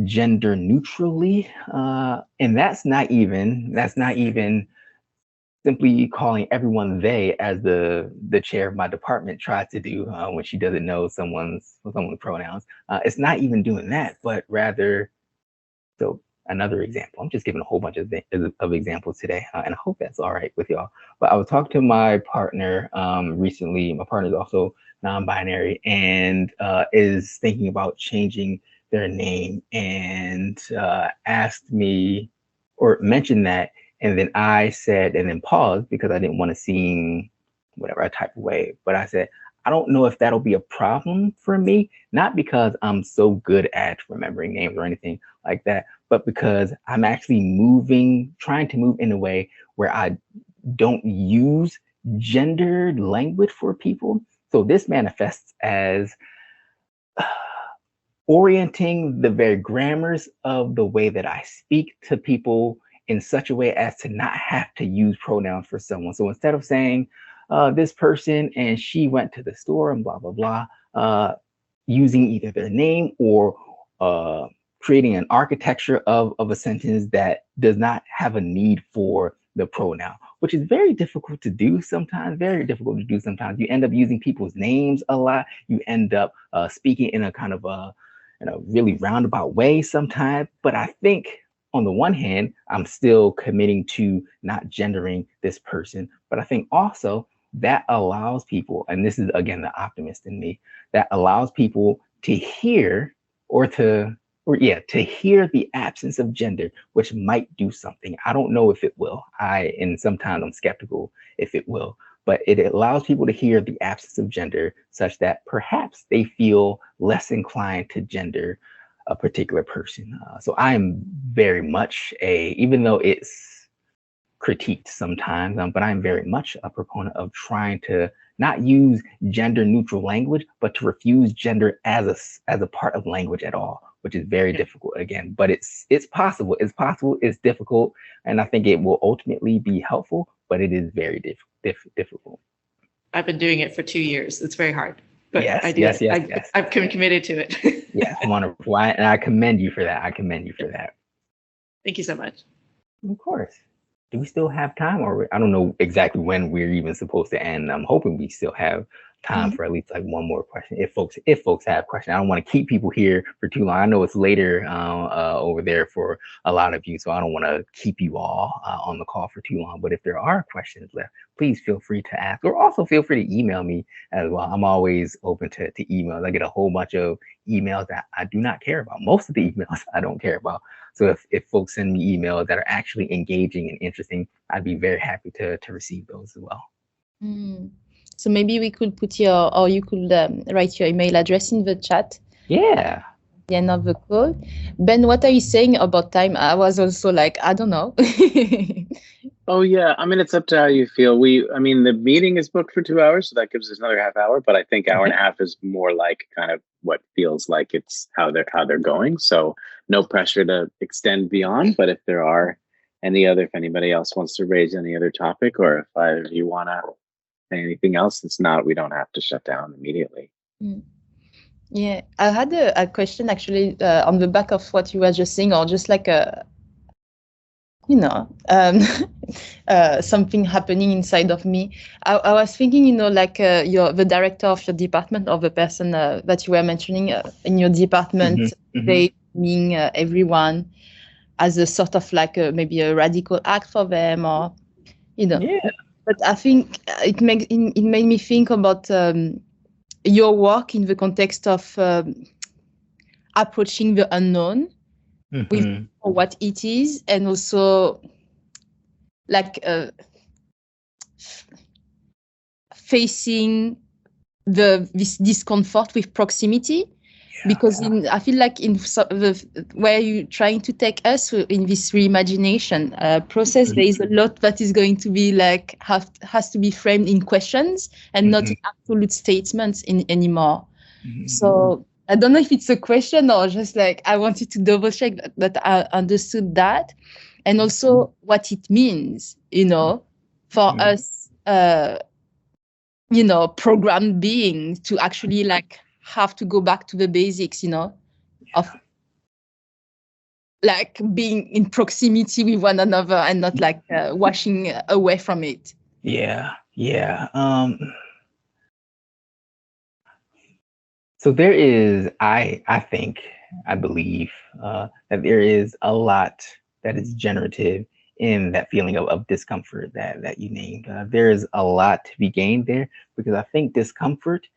gender neutrally. And that's not even simply calling everyone they, as the chair of my department tries to do when she doesn't know someone's pronouns. It's not even doing that, but rather, so another example. I'm just giving a whole bunch of examples today, and I hope that's all right with y'all. But I was talking to my partner recently. My partner is also non-binary, and is thinking about changing their name, and asked me, or mentioned that, and then I said, and then paused because I didn't want to seem whatever I type away. But I said, I don't know if that'll be a problem for me, not because I'm so good at remembering names or anything like that, but because I'm actually trying to move in a way where I don't use gendered language for people. So this manifests as orienting the very grammars of the way that I speak to people in such a way as to not have to use pronouns for someone. So instead of saying, this person and she went to the store and blah, blah, blah, using either their name, or creating an architecture of a sentence that does not have a need for the pronoun, which is very difficult to do sometimes, You end up using people's names a lot. You end up speaking in a kind of a really roundabout way sometimes. But I think, on the one hand, I'm still committing to not gendering this person. But I think also that allows people, and this is again the optimist in me, that allows people to hear, to hear the absence of gender, which might do something. I don't know if it will. And sometimes I'm skeptical if it will. but it allows people to hear the absence of gender such that perhaps they feel less inclined to gender a particular person. So I am very much even though it's critiqued sometimes, but I'm very much a proponent of trying to not use gender neutral language, but to refuse gender as a part of language at all, which is very difficult again, but it's possible. It's possible, it's difficult, and I think it will ultimately be helpful, but it is very difficult. I've been doing it for 2 years. It's very hard, but Yes, I do yes, it. yes. I've committed to it. Yes, wonderful. And I commend you for that. Thank you so much. Of course. Do we still have time, or I don't know exactly when we're even supposed to end. I'm hoping we still have time for at least like one more question. If folks have questions, I don't want to keep people here for too long. I know it's later over there for a lot of you, so I don't want to keep you all on the call for too long. But if there are questions left, please feel free to ask, or also feel free to email me as well. I'm always open to emails. I get a whole bunch of emails that I do not care about. Most of the emails I don't care about. So if folks send me emails that are actually engaging and interesting, I'd be very happy to receive those as well. So maybe we could put or you could write your email address in the chat. Yeah. At the end of the call. Ben, what are you saying about time? I was also like, I don't know. Oh yeah, I mean, it's up to how you feel. The meeting is booked for 2 hours, so that gives us another half hour. But I think hour and a half is more like kind of what feels like it's how they're going. So no pressure to extend beyond. But if there are if anybody else wants to raise any other topic, or if you want to say anything else, we don't have to shut down immediately. Yeah, I had a question actually on the back of what you were just saying, or just like something happening inside of me. I was thinking, you're the director of your department, or the person that you were mentioning in your department, they mean everyone as a sort of like maybe a radical act for them, or Yeah. But I think it made me think about your work in the context of approaching the unknown with what it is, and also like facing this discomfort with proximity. Because I feel like where you're trying to take us in this reimagination process, there is a lot that is going to be like has to be framed in questions and not in absolute statements anymore. So I don't know if it's a question or just like I wanted to double check that I understood that, and also what it means, for us, programmed beings to actually like have to go back to the basics, of like being in proximity with one another and not like washing away from it. Yeah. So there is, I believe that there is a lot that is generative in that feeling of discomfort that you named. There is a lot to be gained there, because I think discomfort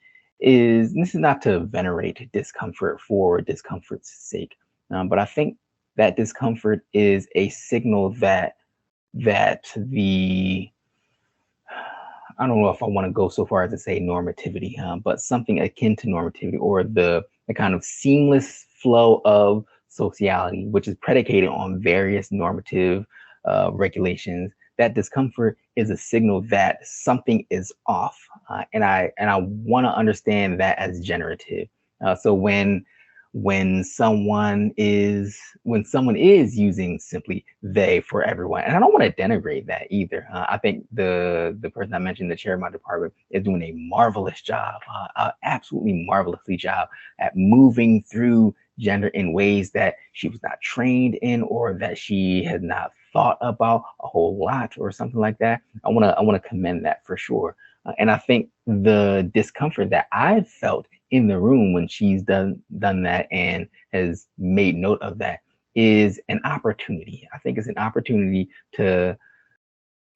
this is not to venerate discomfort for discomfort's sake, but I think that discomfort is a signal that I don't know if I want to go so far as to say normativity, but something akin to normativity, or the kind of seamless flow of sociality, which is predicated on various normative regulations. That discomfort is a signal that something is off, and I want to understand that as generative. So when someone is using simply they for everyone, and I don't want to denigrate that either. I think the person I mentioned, the chair of my department, is doing a marvelous job, absolutely marvelously job at moving through gender in ways that she was not trained in, or that she had not thought about a whole lot, or something like that. I want to commend that for sure. And I think the discomfort that I've felt in the room when she's done that and has made note of that is an opportunity. I think it's an opportunity to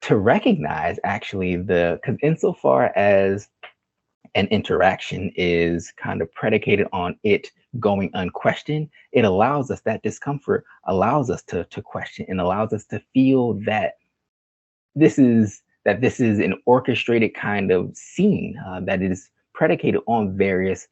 recognize actually because insofar as an interaction is kind of predicated on it going unquestioned, it allows us, that discomfort allows us to question, and allows us to feel that this is that this is an orchestrated kind of scene that is predicated on various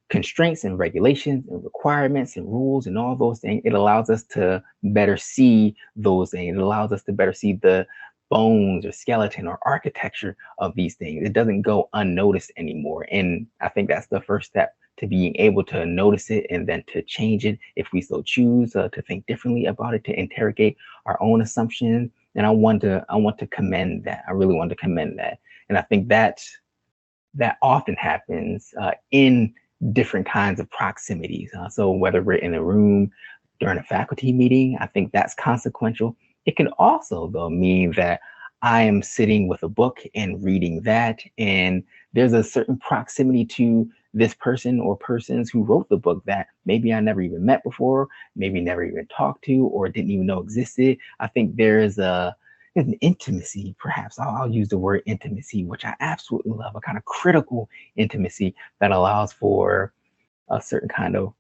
constraints and regulations and requirements and rules and all those things. It allows us to better see those things. It allows us to better see the bones or skeleton or architecture of these things. It doesn't go unnoticed anymore. And I think that's the first step to being able to notice it and then to change it if we so choose, to think differently about it, to interrogate our own assumptions. And I want to commend that. I really want to commend that. And I think that often happens in different kinds of proximities. So whether we're in a room during a faculty meeting, I think that's consequential. It can also, though, mean that I am sitting with a book and reading that, and there's a certain proximity to this person or persons who wrote the book that maybe I never even met before, maybe never even talked to, or didn't even know existed. I think there's an intimacy, perhaps. I'll use the word intimacy, which I absolutely love, a kind of critical intimacy that allows for a certain kind of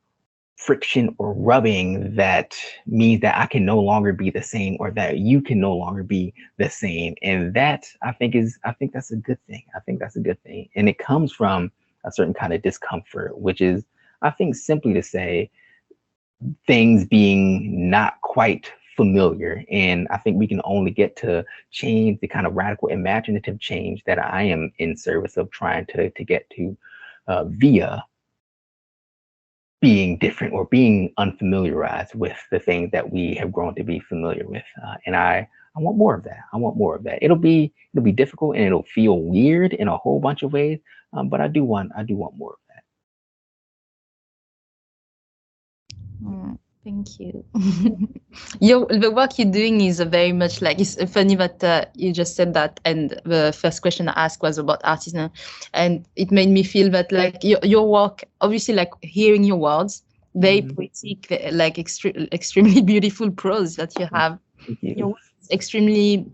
friction or rubbing that means that I can no longer be the same, or that you can no longer be the same. And that I think that's a good thing. I think that's a good thing. And it comes from a certain kind of discomfort, which is, I think, simply to say things being not quite familiar. And I think we can only get to change, the kind of radical imaginative change that I am in service of trying to get to via being different or being unfamiliarized with the things that we have grown to be familiar with. And I want more of that. I want more of that. It'll be difficult and it'll feel weird in a whole bunch of ways. But I do want more of that. Thank you. The work you're doing is very much like, it's funny that you just said that, and the first question I asked was about artisanal, and it made me feel that like your work, obviously, like hearing your words, very poetic, like extremely beautiful prose that you have. Your work is extremely,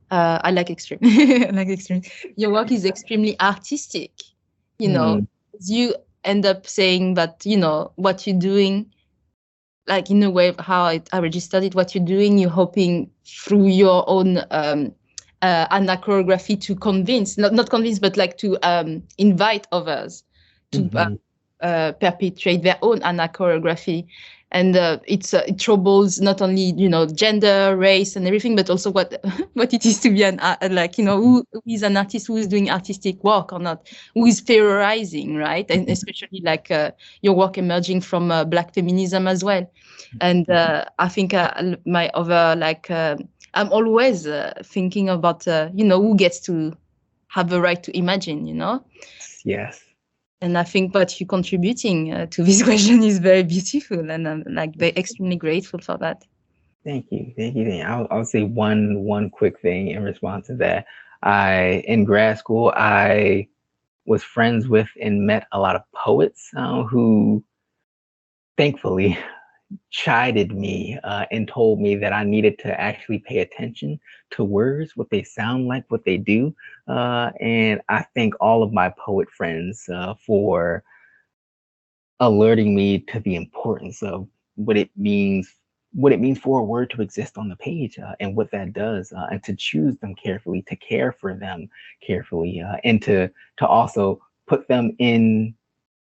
I like extreme. I like extreme. Your work is extremely artistic. You know, you end up saying that, you know, what you're doing, like in a way of how I registered it, what you're doing, you're hoping through your own anachoreography to convince, not convince, but like to invite others to perpetrate their own anachoreography. And it troubles not only, you know, gender, race, and everything, but also what it is to be like, you know, who is an artist, who is doing artistic work or not, who is theorizing, right? And especially like your work emerging from Black feminism as well. And I think my other, like, I'm always thinking about, you know, who gets to have the right to imagine, you know? Yes. And I think what you're contributing to this question is very beautiful, and I'm like very extremely grateful for that. Thank you. I'll say one quick thing in response to that. In grad school, I was friends with and met a lot of poets who, thankfully, chided me and told me that I needed to actually pay attention to words, what they sound like, what they do. And I thank all of my poet friends for alerting me to the importance of what it means for a word to exist on the page, and what that does, and to choose them carefully, to care for them carefully, and to also put them in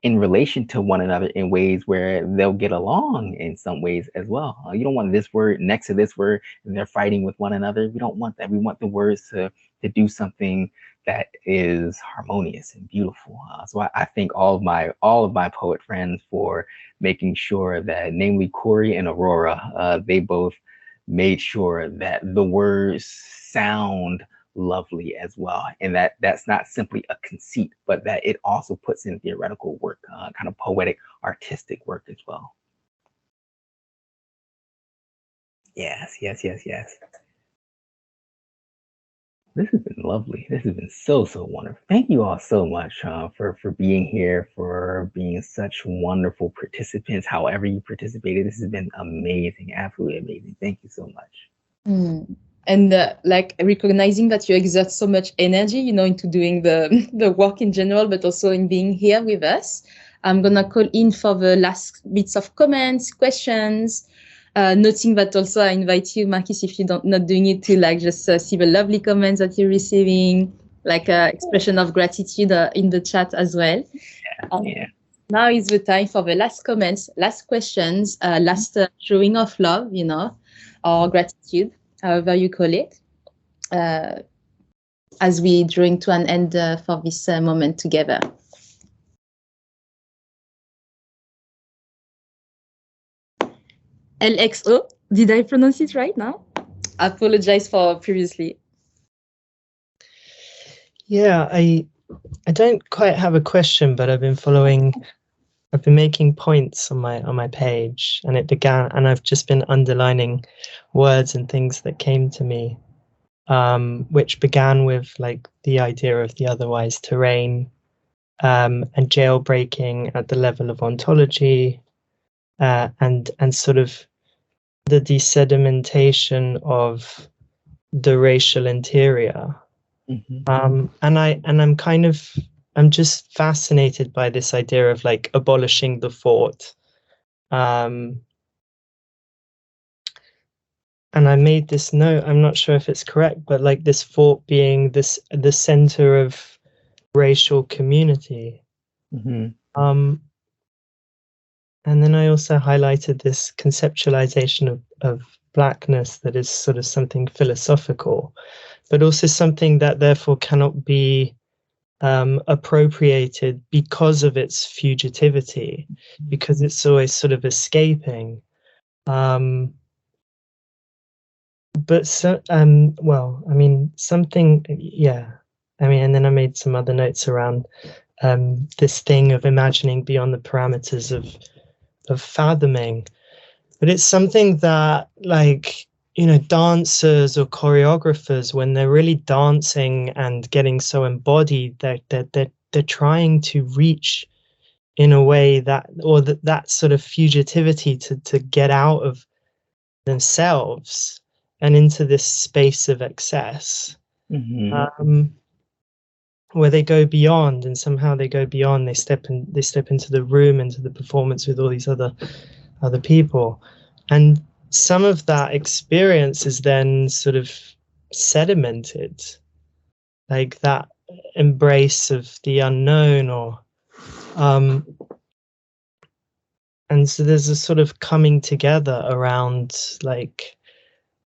relation to one another in ways where they'll get along in some ways as well. You don't want this word next to this word and they're fighting with one another. We don't want that. We want the words to do something that is harmonious and beautiful. So I thank all of my poet friends for making sure that, namely Corey and Aurora, they both made sure that the words sound lovely as well, and that's not simply a conceit, but that it also puts in theoretical work, kind of poetic, artistic work as well. Yes. This has been lovely. This has been so wonderful. Thank you all so much for being here, for being such wonderful participants. However you participated, this has been amazing, absolutely amazing. Thank you so much. And like recognizing that you exert so much energy, you know, into doing the work in general, but also in being here with us. I'm gonna call in for the last bits of comments, questions. Noting that also I invite you, Marcus, if you're not doing it, to like just see the lovely comments that you're receiving, like expression of gratitude in the chat as well. Yeah. Now is the time for the last comments, last questions, last showing of love, you know, or gratitude, however you call it, as we drawing to an end for this moment together. LXO, did I pronounce it right now? I apologize for previously. Yeah, I don't quite have a question, but I've been making points on my page, and I've just been underlining words and things that came to me, which began with like the idea of the otherwise terrain, and jailbreaking at the level of ontology, and sort of the desedimentation of the racial interior. And I'm just fascinated by this idea of like abolishing the fort. And I made this note, I'm not sure if it's correct, but like this fort being the center of racial community. And then I also highlighted this conceptualization of Blackness that is sort of something philosophical, but also something that therefore cannot be appropriated because of its fugitivity, because it's always sort of escaping. But so, well, I mean, something, yeah. I mean, and then I made some other notes around this thing of imagining beyond the parameters of fathoming. But it's something that, like, you know, dancers or choreographers, when they're really dancing and getting so embodied, they're trying to reach in a way that, or that sort of fugitivity to get out of themselves and into this space of excess, where they go beyond, and somehow they go beyond. They step into the room, into the performance with all these other people, and some of that experience is then sort of sedimented, like that embrace of the unknown, or and so there's a sort of coming together around like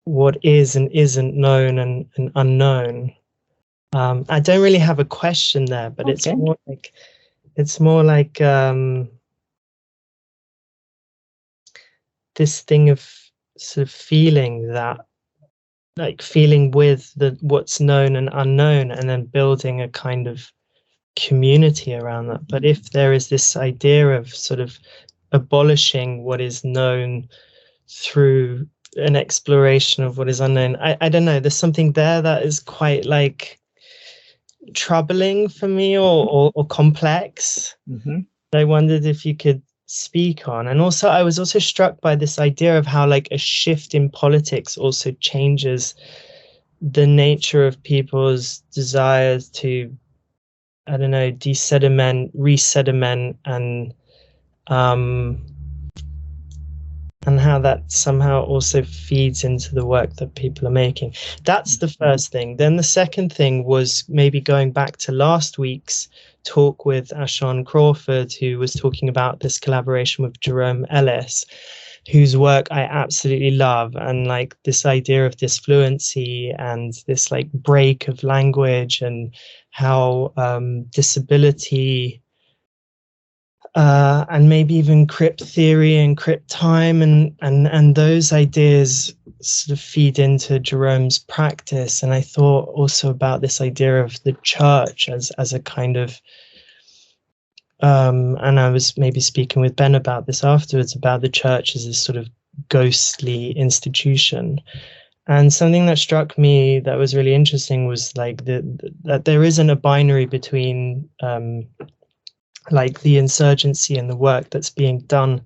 what is and isn't known and unknown. I don't really have a question there, but it's more like this thing of sort of feeling that, like feeling with what's known and unknown, and then building a kind of community around that. But if there is this idea of sort of abolishing what is known through an exploration of what is unknown, I don't know, there's something there that is quite like troubling for me, or complex. I wondered if you could speak on. And also I was also struck by this idea of how like a shift in politics also changes the nature of people's desires to, I don't know, desediment, resediment, and how that somehow also feeds into the work that people are making. That's the first thing. Then the second thing was maybe going back to last week's talk with Ashawn Crawford, who was talking about this collaboration with Jerome Ellis, whose work I absolutely love, and like this idea of disfluency and this like break of language, and how disability and maybe even crypt theory and crypt time and those ideas sort of feed into Jerome's practice. And I thought also about this idea of the church as a kind of and I was maybe speaking with Ben about this afterwards, about the church as this sort of ghostly institution. And something that struck me that was really interesting was like that there isn't a binary between like the insurgency and the work that's being done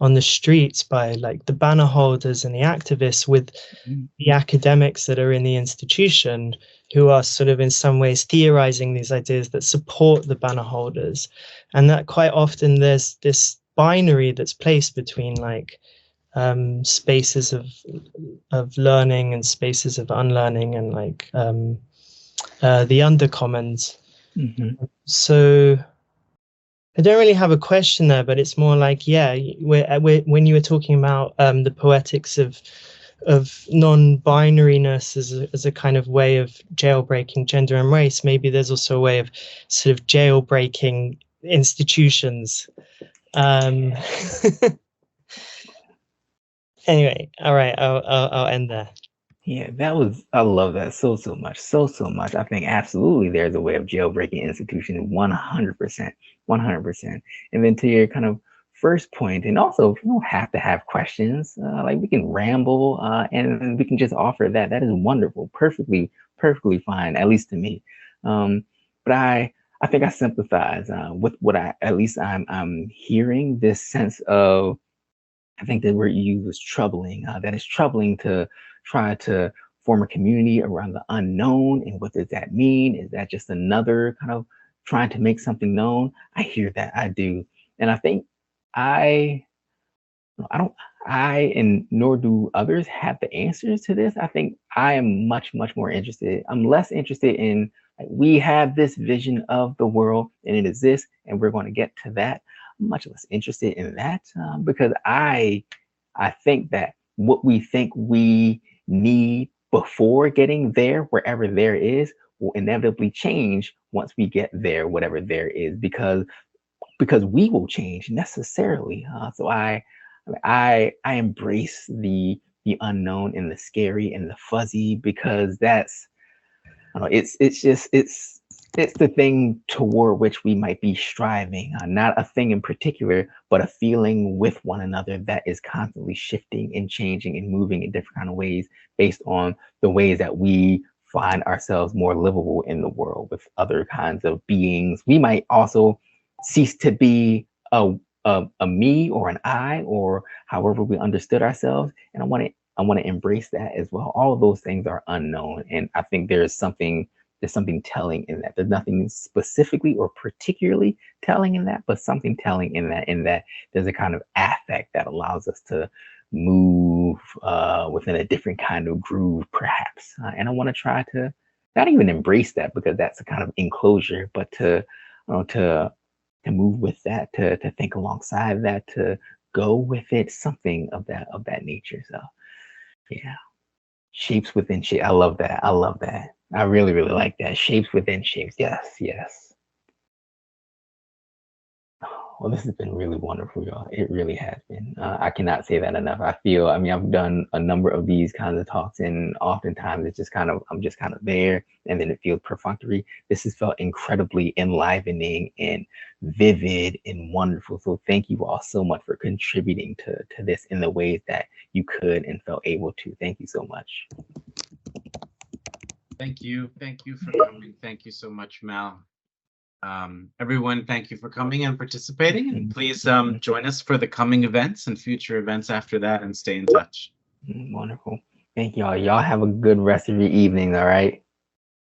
on the streets by like the banner holders and the activists, with the academics that are in the institution, who are sort of in some ways theorizing these ideas that support the banner holders. And that quite often there's this binary that's placed between like spaces of learning and spaces of unlearning, and like the undercommons. So I don't really have a question there, but it's more like, yeah, when you were talking about the poetics of non-binariness as a kind of way of jailbreaking gender and race, maybe there's also a way of sort of jailbreaking institutions. Anyway, all right, I'll end there. Yeah, I love that so much. So much. I think absolutely there's a way of jailbreaking institutions, 100%. 100%. And then to your kind of first point, and also you don't have to have questions, like we can ramble and we can just offer that. That is wonderful. Perfectly fine, at least to me. But I think I sympathize with what I'm hearing, this sense of, I think the word you used was troubling. That is troubling to try to form a community around the unknown. And what does that mean? Is that just another kind of trying to make something known? I hear that. I do. And I think I and nor do others have the answers to this. I think I am much more interested. I'm less interested in, like, we have this vision of the world and it is this, and we're going to get to that. I'm much less interested in that because I think that what we think we need before getting there, wherever there is, will inevitably change once we get there, whatever there is, because we will change necessarily. So I embrace the unknown and the scary and the fuzzy, because that's, I don't know, it's the thing toward which we might be striving, not a thing in particular, but a feeling with one another that is constantly shifting and changing and moving in different kind of ways based on the ways that we find ourselves more livable in the world with other kinds of beings. We might also cease to be a me or an I, or however we understood ourselves. And I want to embrace that as well. All of those things are unknown. And I think there's something telling in that. There's nothing specifically or particularly telling in that, but something telling in that there's a kind of affect that allows us to move within a different kind of groove, perhaps. And I want to try to not even embrace that, because that's a kind of enclosure, but to move with that, to think alongside that, to go with it, something of that nature. So yeah, shapes within shape. I love that. I really like that. Shapes within shapes. Yes. Well, this has been really wonderful, y'all. It really has been. I cannot say that enough. I've done a number of these kinds of talks, and oftentimes I'm just kind of there, and then it feels perfunctory. This has felt incredibly enlivening and vivid and wonderful. So thank you all so much for contributing to this in the ways that you could and felt able to. Thank you so much. Thank you for coming. Thank you so much, Mal. Everyone, thank you for coming and participating, and please join us for the coming events and future events after that, and stay in touch. Wonderful. Thank y'all. Y'all have a good rest of your evening. All right.